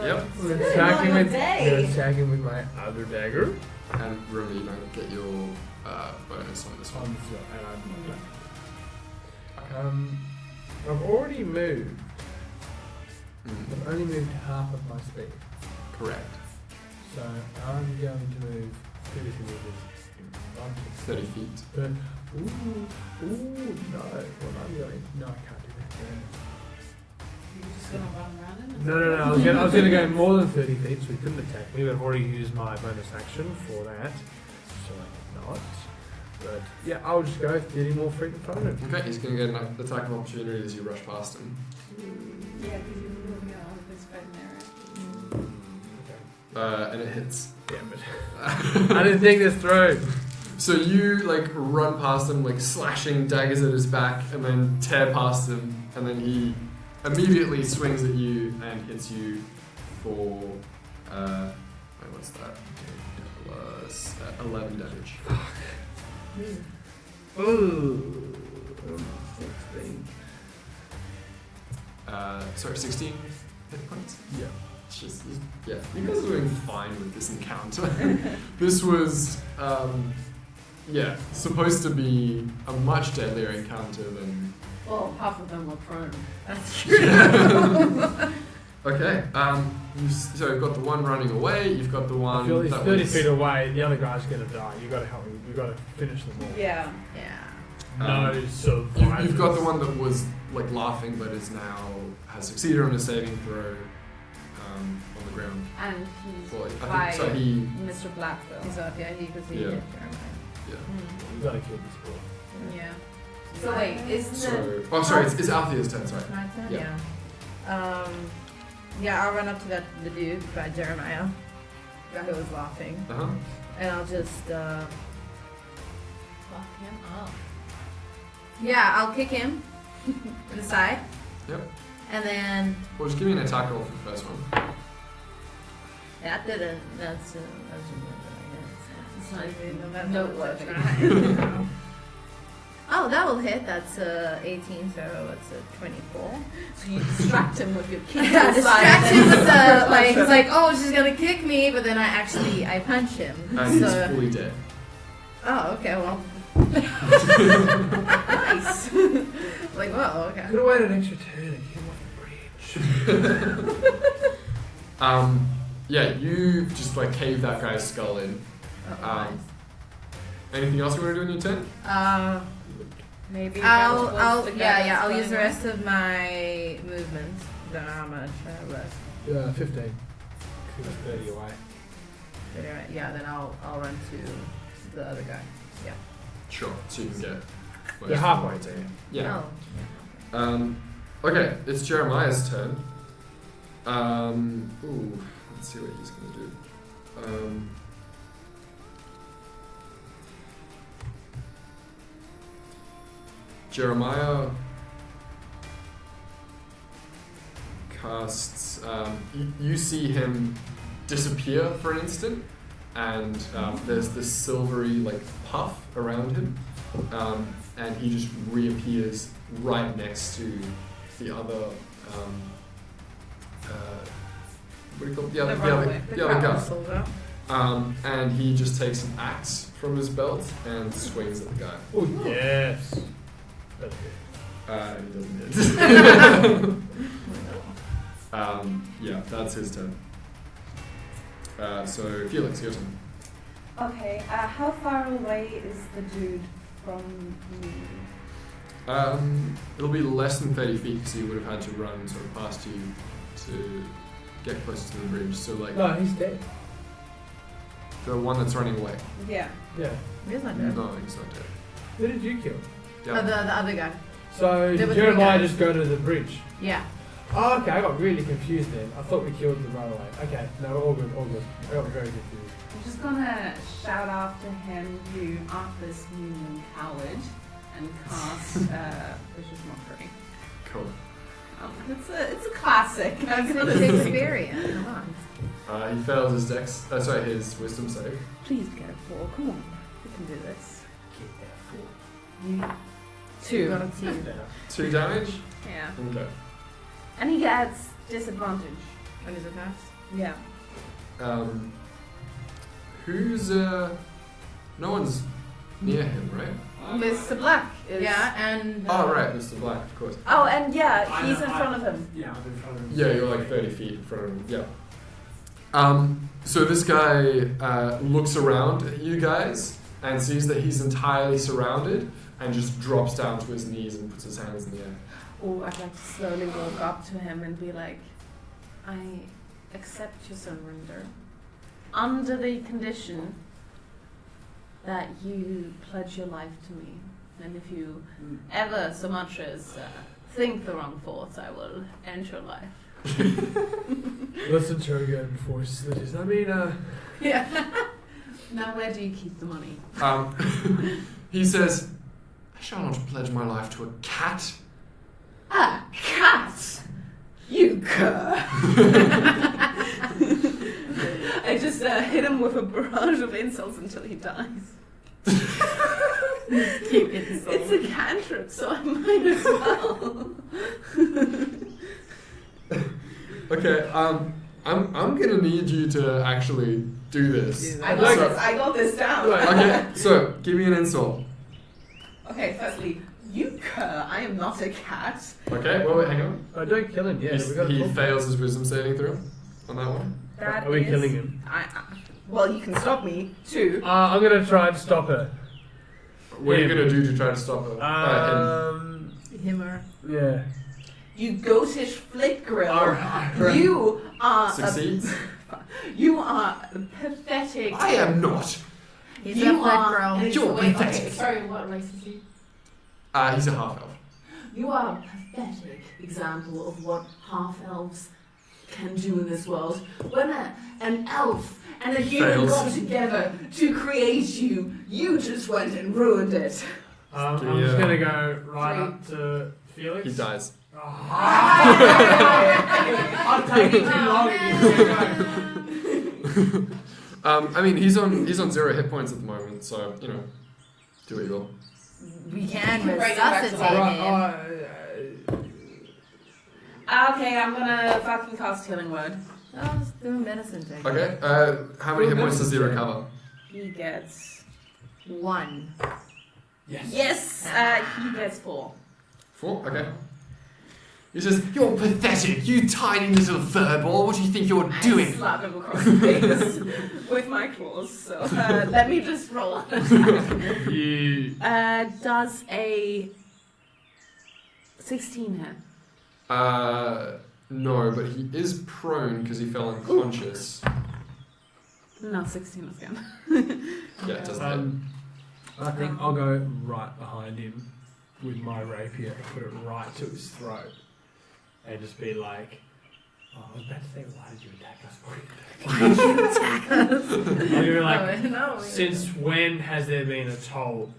Yep. I'm gonna attack him with, Day. I'm gonna attack him with my other dagger. And remember, you don't get your bonus on this one. I've already moved. Mm, I've only moved half of my speed. correct. So I'm going to move 30 meters in front of 30 feet. But, no. Well, I'm going, no, I can't do that. You're just gonna run around him? No. I was going to go more than 30 feet, so he couldn't attack me, but I've already used my bonus action for that. so not. But yeah, I'll just go 30 more feet in front of him. Okay, he's going to get an attack of opportunity as you rush past him. Yeah, because you're moving out of his fighting area. And it hits. Damn it. I didn't think this through. So you like run past him, like slashing daggers at his back, and then tear past him, and then he immediately swings at you and hits you for what's that? Plus 11 damage. Ooh. 16. Sorry, 16 hit points. Yeah. It's just, yeah, you guys are doing fine with this encounter. This was, supposed to be a much deadlier encounter than. Well, half of them were prone. That's true. Okay, so you've got the one running away, you've got the one I feel he's that 30 was, feet away, the other guy's gonna die. You gotta help him. You gotta finish them all. Yeah. No survivors. You've got the one that was like laughing, but is now has succeeded on a saving throw on the ground. And he's Well, by so he, Mr. Blackwell. He's up, yeah, he could see Yeah. it. yeah. You gotta kill this boy. Yeah. So wait, is the So, sorry, it's Althea's turn. Sorry. My turn? Yeah. Yeah. Yeah, I'll run up to the dude by Jeremiah, who was laughing, and I'll just fuck him up. Yeah, I'll kick him in the side. Yep. And then Well, just give me an attack roll for the first one. that didn't. That's a It's not even no matter noteworthy. what I try. Oh, that will hit. That's 18, so it's a 24. So you distract him with your kick. Yeah, distract him with the like. He's like, oh, she's gonna kick me, but then I punch him. And so, he's fully dead. oh, okay, well. Nice. Like, well, okay. Could have waited an extra turn and hit him off the bridge. Yeah, you just like cave that guy's skull in. Oh, Anything else you want to do in your turn? Maybe. I'll use the rest of my movement. Don't know how much rest. 15. 30 away. But anyway, yeah, then I'll run to the other guy. Yeah. Sure. So you can get. You're halfway there. Yeah. Oh. Okay, it's Jeremiah's turn. Let's see what he's gonna do. Jeremiah casts. You see him disappear for an instant, and there's this silvery like puff around him, and he just reappears right next to the other. What do you call it? The other guy. And he just takes an axe from his belt and swings at the guy. Oh, yes. That's good. He doesn't hit. Yeah, that's his turn. So Felix, your turn. Okay, how far away is the dude from me? It'll be less than 30 feet because you would have had to run sort of past you to get closer to the bridge. So like No, he's dead. the one that's running away. Yeah. Yeah. He's not dead. No, he's not dead. Who did you kill? Yeah. Oh, the other guy. So There did were three Jeremiah guys. just go to the bridge? Yeah. Oh, okay, I got really confused then. I thought we killed the runaway. Okay, no, all good, all good. I got very confused. I'm just gonna shout after him, you artless human coward, and cast Vicious Mockery. Cool. It's a classic. That's Shakespearean. Come on. He fails his his wisdom save. Please get a 4. Come on, we can do this. Get that 2. You got a 2. 2 damage. Yeah. Okay. And he gets disadvantage. What is it cast? Yeah. Who's no one's near him, right? Mr. Black is. Yeah, and. Oh right, Mr. Black, of course. Oh, and yeah, he's in front of him. Yeah, I'm in front of him. Yeah, you're like 30 feet in front of him. Yeah. So this guy looks around at you guys and sees that he's entirely surrounded and just drops down to his knees and puts his hands in the air. Oh, I'd like to slowly walk up to him and be like, I accept your surrender. Under the condition that you pledge your life to me, and if you ever so much as think the wrong thoughts, I will end your life. Let's interrogate before he slits. I mean, Yeah. Now, where do you keep the money? He says, I shall not pledge my life to a cat. A cat! You cur! I just hit him with a barrage of insults until he dies. Keep insulting. It's a cantrip, so I might as well. Okay, I'm gonna need you to actually do this. I got this down. Okay, so give me an insult. Okay, firstly, you cur, I am not a cat. Okay, wait, hang on. I don't kill him yet. He fails his wisdom saving throw on that one. That Are we is- killing him? Well, you can stop me, too. I'm gonna try and stop her. What are you Yeah. gonna do to try to stop her? Humor. Yeah. You goatish flip grill. Alright. You are Succeeds. You are pathetic. I am not. He's You a flat are girl. an- You're wait, pathetic. okay, sorry, what race is he? He's a half elf. You are a pathetic example of what half elves can do in this world. When an elf and a human Fails. got together to create you, you just went and ruined it. I'm just gonna go right up to Felix. He dies. I'm taking too long. I mean, he's on 0 hit points at the moment, so you know, do what you will. We can Bring it back to resuscitate life. him. Okay, I'm gonna fucking cast Healing Word. I'll just do a medicine check. Okay. How many hit points does he recover? He gets 1. Yes. yes. He gets 4. 4. Okay. He says, "You're pathetic, you tiny little furball. What do you think you're I doing?" slap him across the face with my claws. So let me just roll. You. Does a 16 hit? No, but he is prone because he fell unconscious. No, 16 again. Yeah, it doesn't. I think I'll go right behind him with my rapier and put it right to his throat, and just be like, "Oh, I was about to say, why did you attack us? Why did you attack us?" I'm gonna be like, No, "Since when has there been a toll?"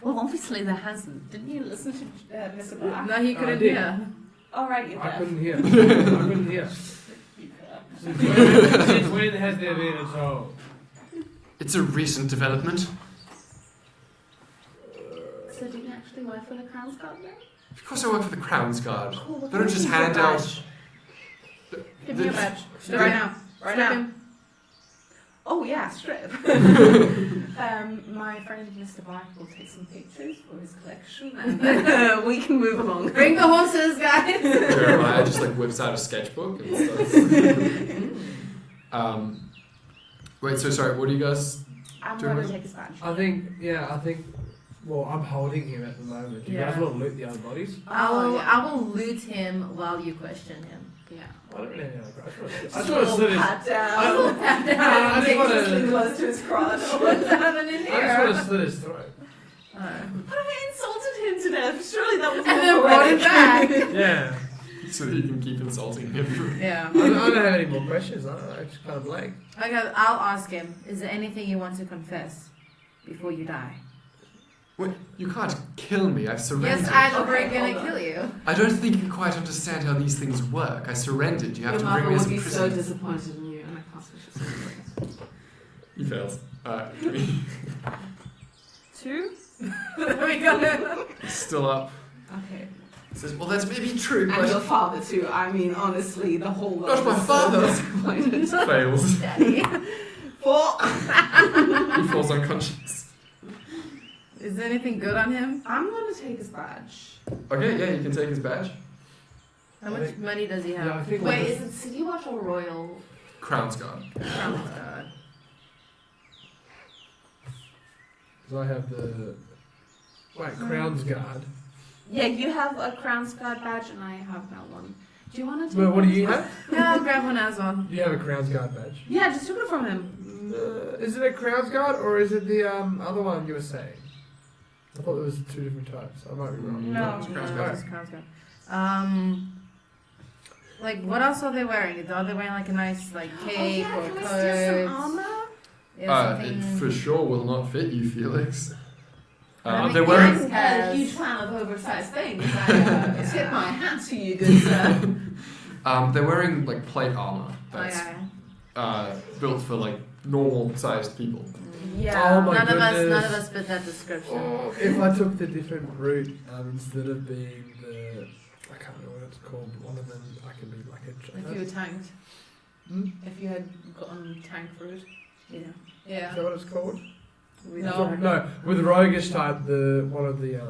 Well, obviously there hasn't. Didn't you listen to Mr. Black? No, he I couldn't did. hear. All right, you're I deaf. couldn't hear. I couldn't hear. Since when has there been a toll? It's a recent development. So do you actually work for the Crown's Guard now? Of course, I work for the Crown's Guard. Cool. They don't just hand out. Give me a badge. the- Right now. Right Strip now. him. Oh yeah, strip. My friend Mr. Black will take some pictures for his collection, and then we can move along. Bring the horses, guys. Jeremiah just like whips out a sketchbook and starts. Wait, so sorry, what do you guys? I'm Do you going to want- take his badge. I think. Well, I'm holding him at the moment. Do you guys Yeah. want to loot the other bodies? I will loot him while you question him. Yeah. I don't really know. I just Just want to slit his. pat down. I just Take want his to. close to his crotch. What's happening I just here? want to slit his throat. But I insulted him to death. Surely that was And more then brought it poetic. back. Yeah. So that you can keep insulting him. Yeah. I don't have any more questions. I don't know. It's kind of blank. Okay, I'll ask him. Is there anything you want to confess before you die? Wait, you can't kill me. I've surrendered. Yes, I'm Okay, gonna hold on. kill you. I don't think you quite understand how these things work. I surrendered. You have Your to mother bring me as would a be so prisoner. disappointed in you, and I can't switch it. He fails. 2? We got it. He's still up. Okay. He says, "Well, that's maybe true, And your but father too. I mean, honestly, the whole world Not my is father. so disappointed. fails." Daddy. 4. He falls unconscious. Is there anything good on him? I'm going to take his badge. Okay, yeah, you can take his badge. How much money does he have? Yeah, I think. Wait, is it City Watch or Royal? Crown's Guard. Oh my god. Because I have the. Wait, Crown's Guard. Yeah, you have a Crown's Guard badge, and I have that one. Do you want to take Well, what do one you as well? have? Yeah, I'll grab one as well. You have a Crown's Guard badge. Yeah, just took it from him. Is it a Crown's Guard or is it the other one you were saying? I thought there was 2 different types. I might be wrong. No. It's Crown's No, Guard. it's Crown's Guard. Like, what else are they wearing? Are they wearing like a nice like cape or Can we coat? steal some armor? Yeah, It something. for sure will not fit you, Felix. I They're mean, wearing. yes. I'm a huge fan of oversized things. I tip my hat to you, good sir. They're wearing like plate armor Oh, that's yeah. built for like normal-sized people. Yeah. Oh my None goodness. of us fit that description. Oh, if I took the different route, instead of being the, I can't remember what it's called, but one of them, I could be like a. If you were tanked. Hmm? If you had gotten tank route. Yeah. Is Yeah. that what it's called? No. No, with roguish type, the one of the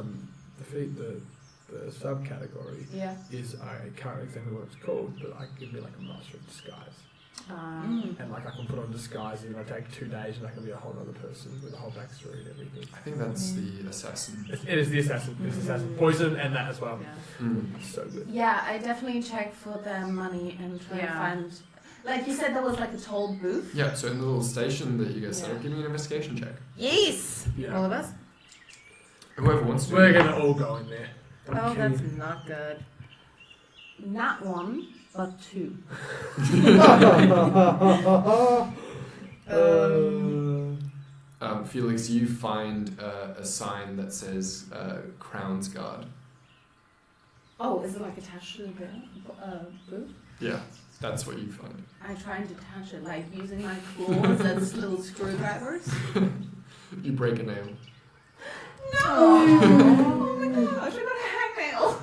subcategory Yeah. is I can't remember exactly what it's called, but I could be like a master of disguise, and like I can put on disguise and I take 2 days and I can be a whole other person with a whole backstory and everything. I think that's the assassin. It is the assassin. It's the assassin. Poison and that as well. Yeah. Mm. So good. Yeah, I definitely check for their money and try Yeah. to find. Like you said, there was like a toll booth. Yeah, so in the little station that you guys set Yeah. up, give me an investigation check. Yes. Yeah. All of us? Whoever wants to. We're gonna all go in there. Oh, that's not good. Not 1, but 2. Felix, you find a sign that says Crown's Guard. Oh, is it like attached to the booth? Yeah, that's what you find. I try and detach it, like using my claws as little screwdrivers. You break a nail. No! Oh my gosh, I got a hangnail.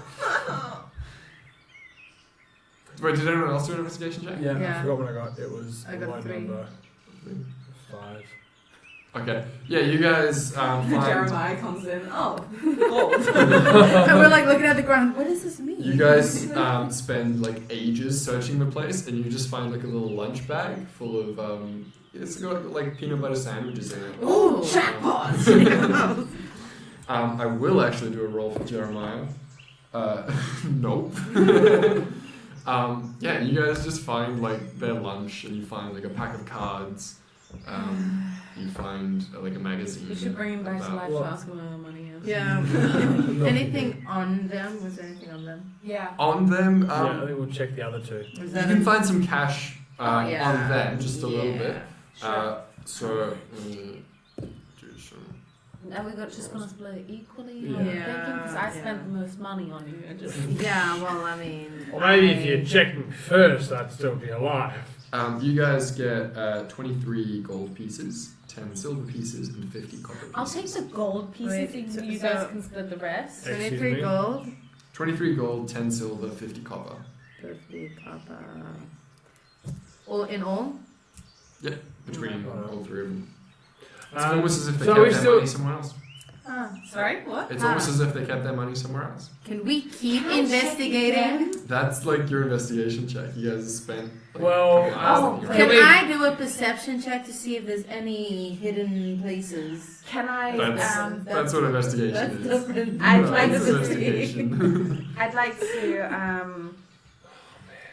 Wait, did anyone else do an investigation check? Yeah, I Yeah. forgot what I got. It was I got line 3. number 5. Okay. Yeah, you guys find. Jeremiah comes in. Oh, gold. And we're like looking at the ground. What does this mean? You guys spend like ages searching the place, and you just find like a little lunch bag full of it's got like peanut butter sandwiches in it. Ooh, Jackpot! I will actually do a roll for Jeremiah. Nope. Yeah, you guys just find like their lunch, and you find like a pack of cards. You find like a magazine. You should bring him back to about- life What? to ask him where the money is. Yeah. No. Anything on them? Was there anything on them? Yeah. On them, Yeah, I think we'll check the other 2. Was you that can find some cash Oh, yeah. on them, just a little bit. Sure. So, do some. And we got just gonna split it equally. Yeah. I'm thinking because I Yeah. spent the most money on you. I just. Yeah, well, I mean. Or maybe if you checked me first, I'd still be alive. You guys get 23 gold pieces, 10 silver pieces, and 50 copper pieces. I'll take the gold pieces Wait, and so- you so- guys can split the rest. Excuse 23 me? gold. 23 gold, 10 silver, 50 copper. 50 copper. All in all? Between all 3 of them. It's Um, almost as if they so kept we their still- money somewhere else. Sorry, what? It's almost as if they kept their money somewhere else. Can we keep investigating? That's like your investigation check. You guys spent. Like, Well, a couple hours oh, thinking Can about it. I do a perception check to see if there's any hidden places? Can I? That's what investigation That's is. different. I'd That's like to investigation. I'd like to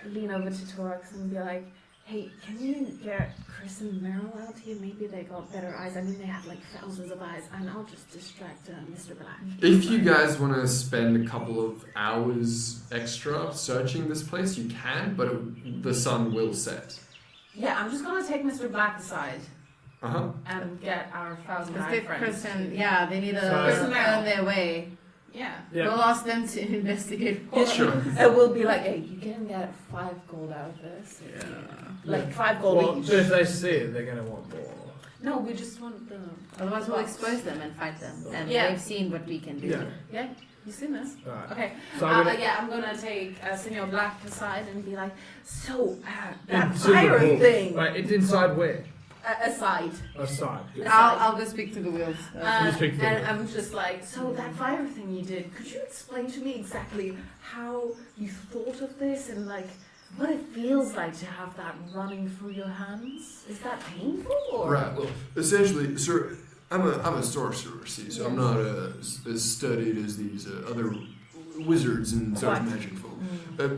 lean over to Torx and be like, "Hey, can you get Chris and Meryl out here? Maybe they got better eyes. I mean, they have like thousands of eyes, and I'll just distract Mr. Black." If you guys want to spend a couple of hours extra searching this place, you can, but the sun will set. Yeah, I'm just gonna take Mr. Black aside And get our thousand Let's eye get friends. Chris and, yeah, they need to So- earn their way. Yeah. Yeah. We'll ask them to investigate. Sure. It will be like, hey, you can get 5 gold out of this. Yeah. Like 5 gold Well, each. so if they see it, they're gonna want more. No, we just want the. Otherwise, we'll expose them and fight them. And Yeah. they've seen what we can do. Yeah. Yeah, you seen this? Alright. Okay. So I'm gonna. Yeah, I'm gonna take Senor Black aside and be like, so that Into the pirate book. thing. Wait, it's inside where? Aside. Aside. Good. I'll go speak to the wheels. You speak to And them. I'm just like, so that fire thing you did, could you explain to me exactly how you thought of this and like what it feels like to have that running through your hands? Is that painful or? Right. Well, essentially, sir, I'm a sorcerer. See, so I'm not as studied as these other wizards and such Quite. magic folk.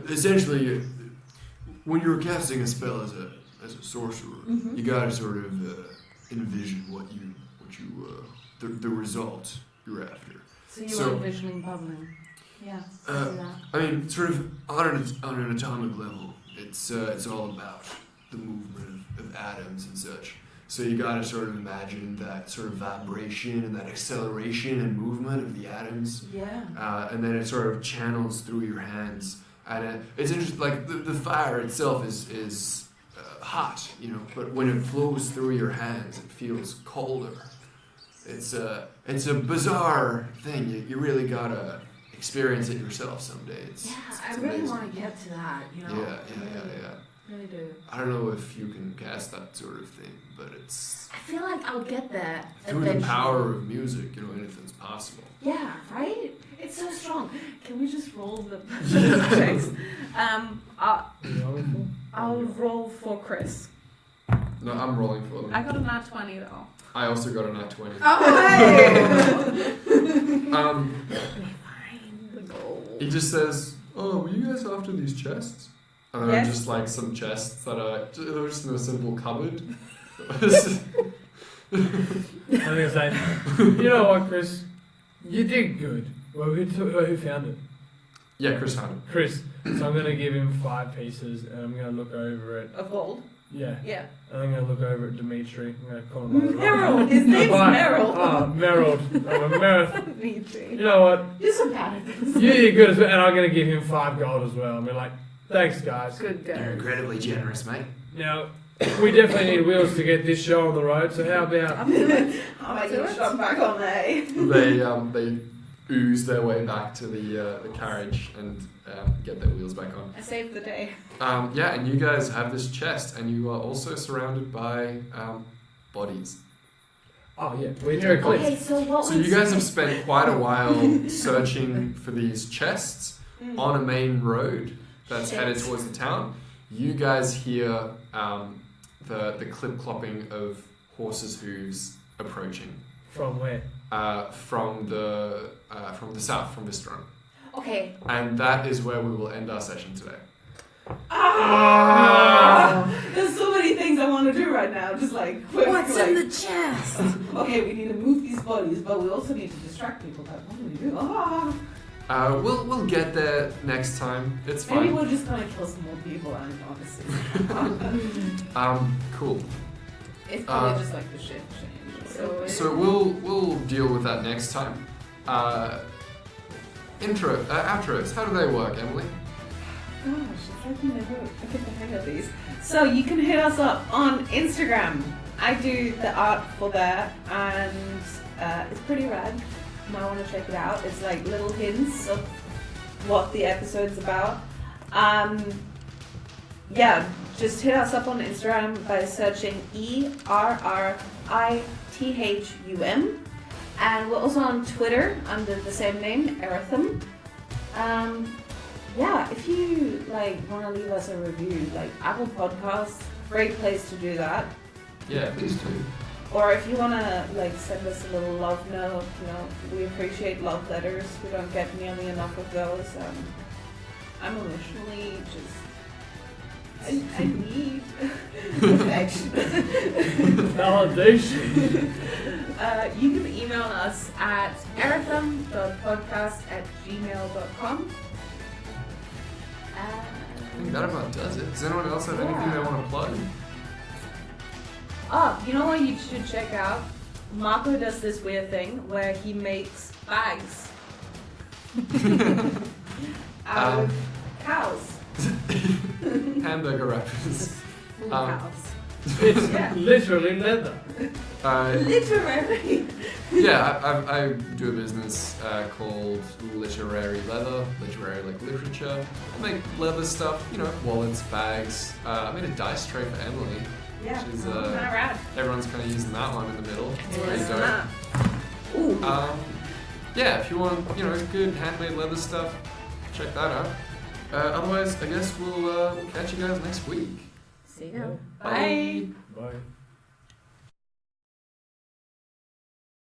Essentially, when you're casting a spell as a sorcerer, Mhm. you gotta sort of envision the result you're after. So you are envisioning bubbling. Yeah. I mean, sort of on an atomic level, it's all about the movement of atoms and such. So you gotta sort of imagine that sort of vibration and that acceleration and movement of the atoms. Yeah. And then it sort of channels through your hands. And it's interesting, like the fire itself is hot, but when it flows through your hands, it feels colder. It's a bizarre thing. You really gotta experience it yourself someday. It's I really amazing. want to get to that. Yeah. Really do. I don't know if you can cast that sort of thing, but it's I feel like I'll get there. through the eventually. power of music. Anything's possible. Yeah, right? It's so strong. Can we just roll the Yeah. checks? You I'll roll for Chris. No, I'm rolling for them. I got a nat 20 though. I also got a nat 20. The goal. He just says, "Oh, were you guys after these chests?" And they're Yes. just like some chests that are they're just in a simple cupboard. I think it's like, you know what, Chris? You did good. Well, who found it? Yeah, Chris found it. Chris. So I'm gonna give him 5 pieces, and I'm gonna look over it. Of gold? Yeah. Yeah. And I'm gonna look over at Dimitri. I'm gonna call him. Meryl! His name's Meryl! Ah, Meryl. I'm a marathon. Dimitri. You know what? You're so bad at this. You did good as well, and I'm gonna give him 5 gold as well. I'm like, thanks, guys. Good You're guy. incredibly generous, mate. Now, we definitely need wheels to get this show on the road. So how about? I'm gonna get shot back on there. They ooze their way back to the carriage and get their wheels back on. I saved the day. Yeah, and you guys have this chest, and you are also surrounded by bodies. Oh yeah, we're here at Cliff. Okay, so what So you guys have spent quite a while searching for these chests on a main road that's Shit. headed towards the town. You guys hear the clip-clopping of horses' hooves approaching From where? from the south, from Vystaron. Okay. And that is where we will end our session today. There's so many things I want to do right now. Just like quick. What's like, in the chest? okay, we need to move these bodies, but we also need to distract people. Like, what do we do? We'll get there next time. It's Maybe fine. we're just gonna kill some more people and honestly. Cool. It's probably just like the shift change. So we'll deal with that next time. Outros. How do they work, Emily? Gosh, it's like we never get the hang of these. So you can hit us up on Instagram. I do the art for that, and it's pretty rad. You might want to check it out. It's like little hints of what the episode's about. Yeah, just hit us up on Instagram by searching ERRITHUM. And we're also on Twitter under the same name, Errithum. Yeah, if you want to leave us a review, Apple Podcasts, great place to do that. Yeah, please do. Or if you want to send us a little love note, we appreciate love letters. We don't get nearly enough of those. I'm emotionally just. I need affection. Validation. You can email us at errithum.podcast@gmail.com. I think that about does it. Does anyone else have anything they want to plug? Oh, you know what you should check out? Marco does this weird thing where he makes bags out of cows. Hamburger wrappers. Cows. It's Yeah. literally leather. Literally. Yeah, I do a business called Literary Leather, literary like literature. I make leather stuff, wallets, bags. I made a dice tray for Emily. Yeah. Which is, Kinda rad. everyone's kind of using that one in the middle. It's pretty Yes. dope. Ooh. Yeah, if you want, good handmade leather stuff, check that out. Otherwise, I guess we'll catch you guys next week. See ya. Bye. Bye.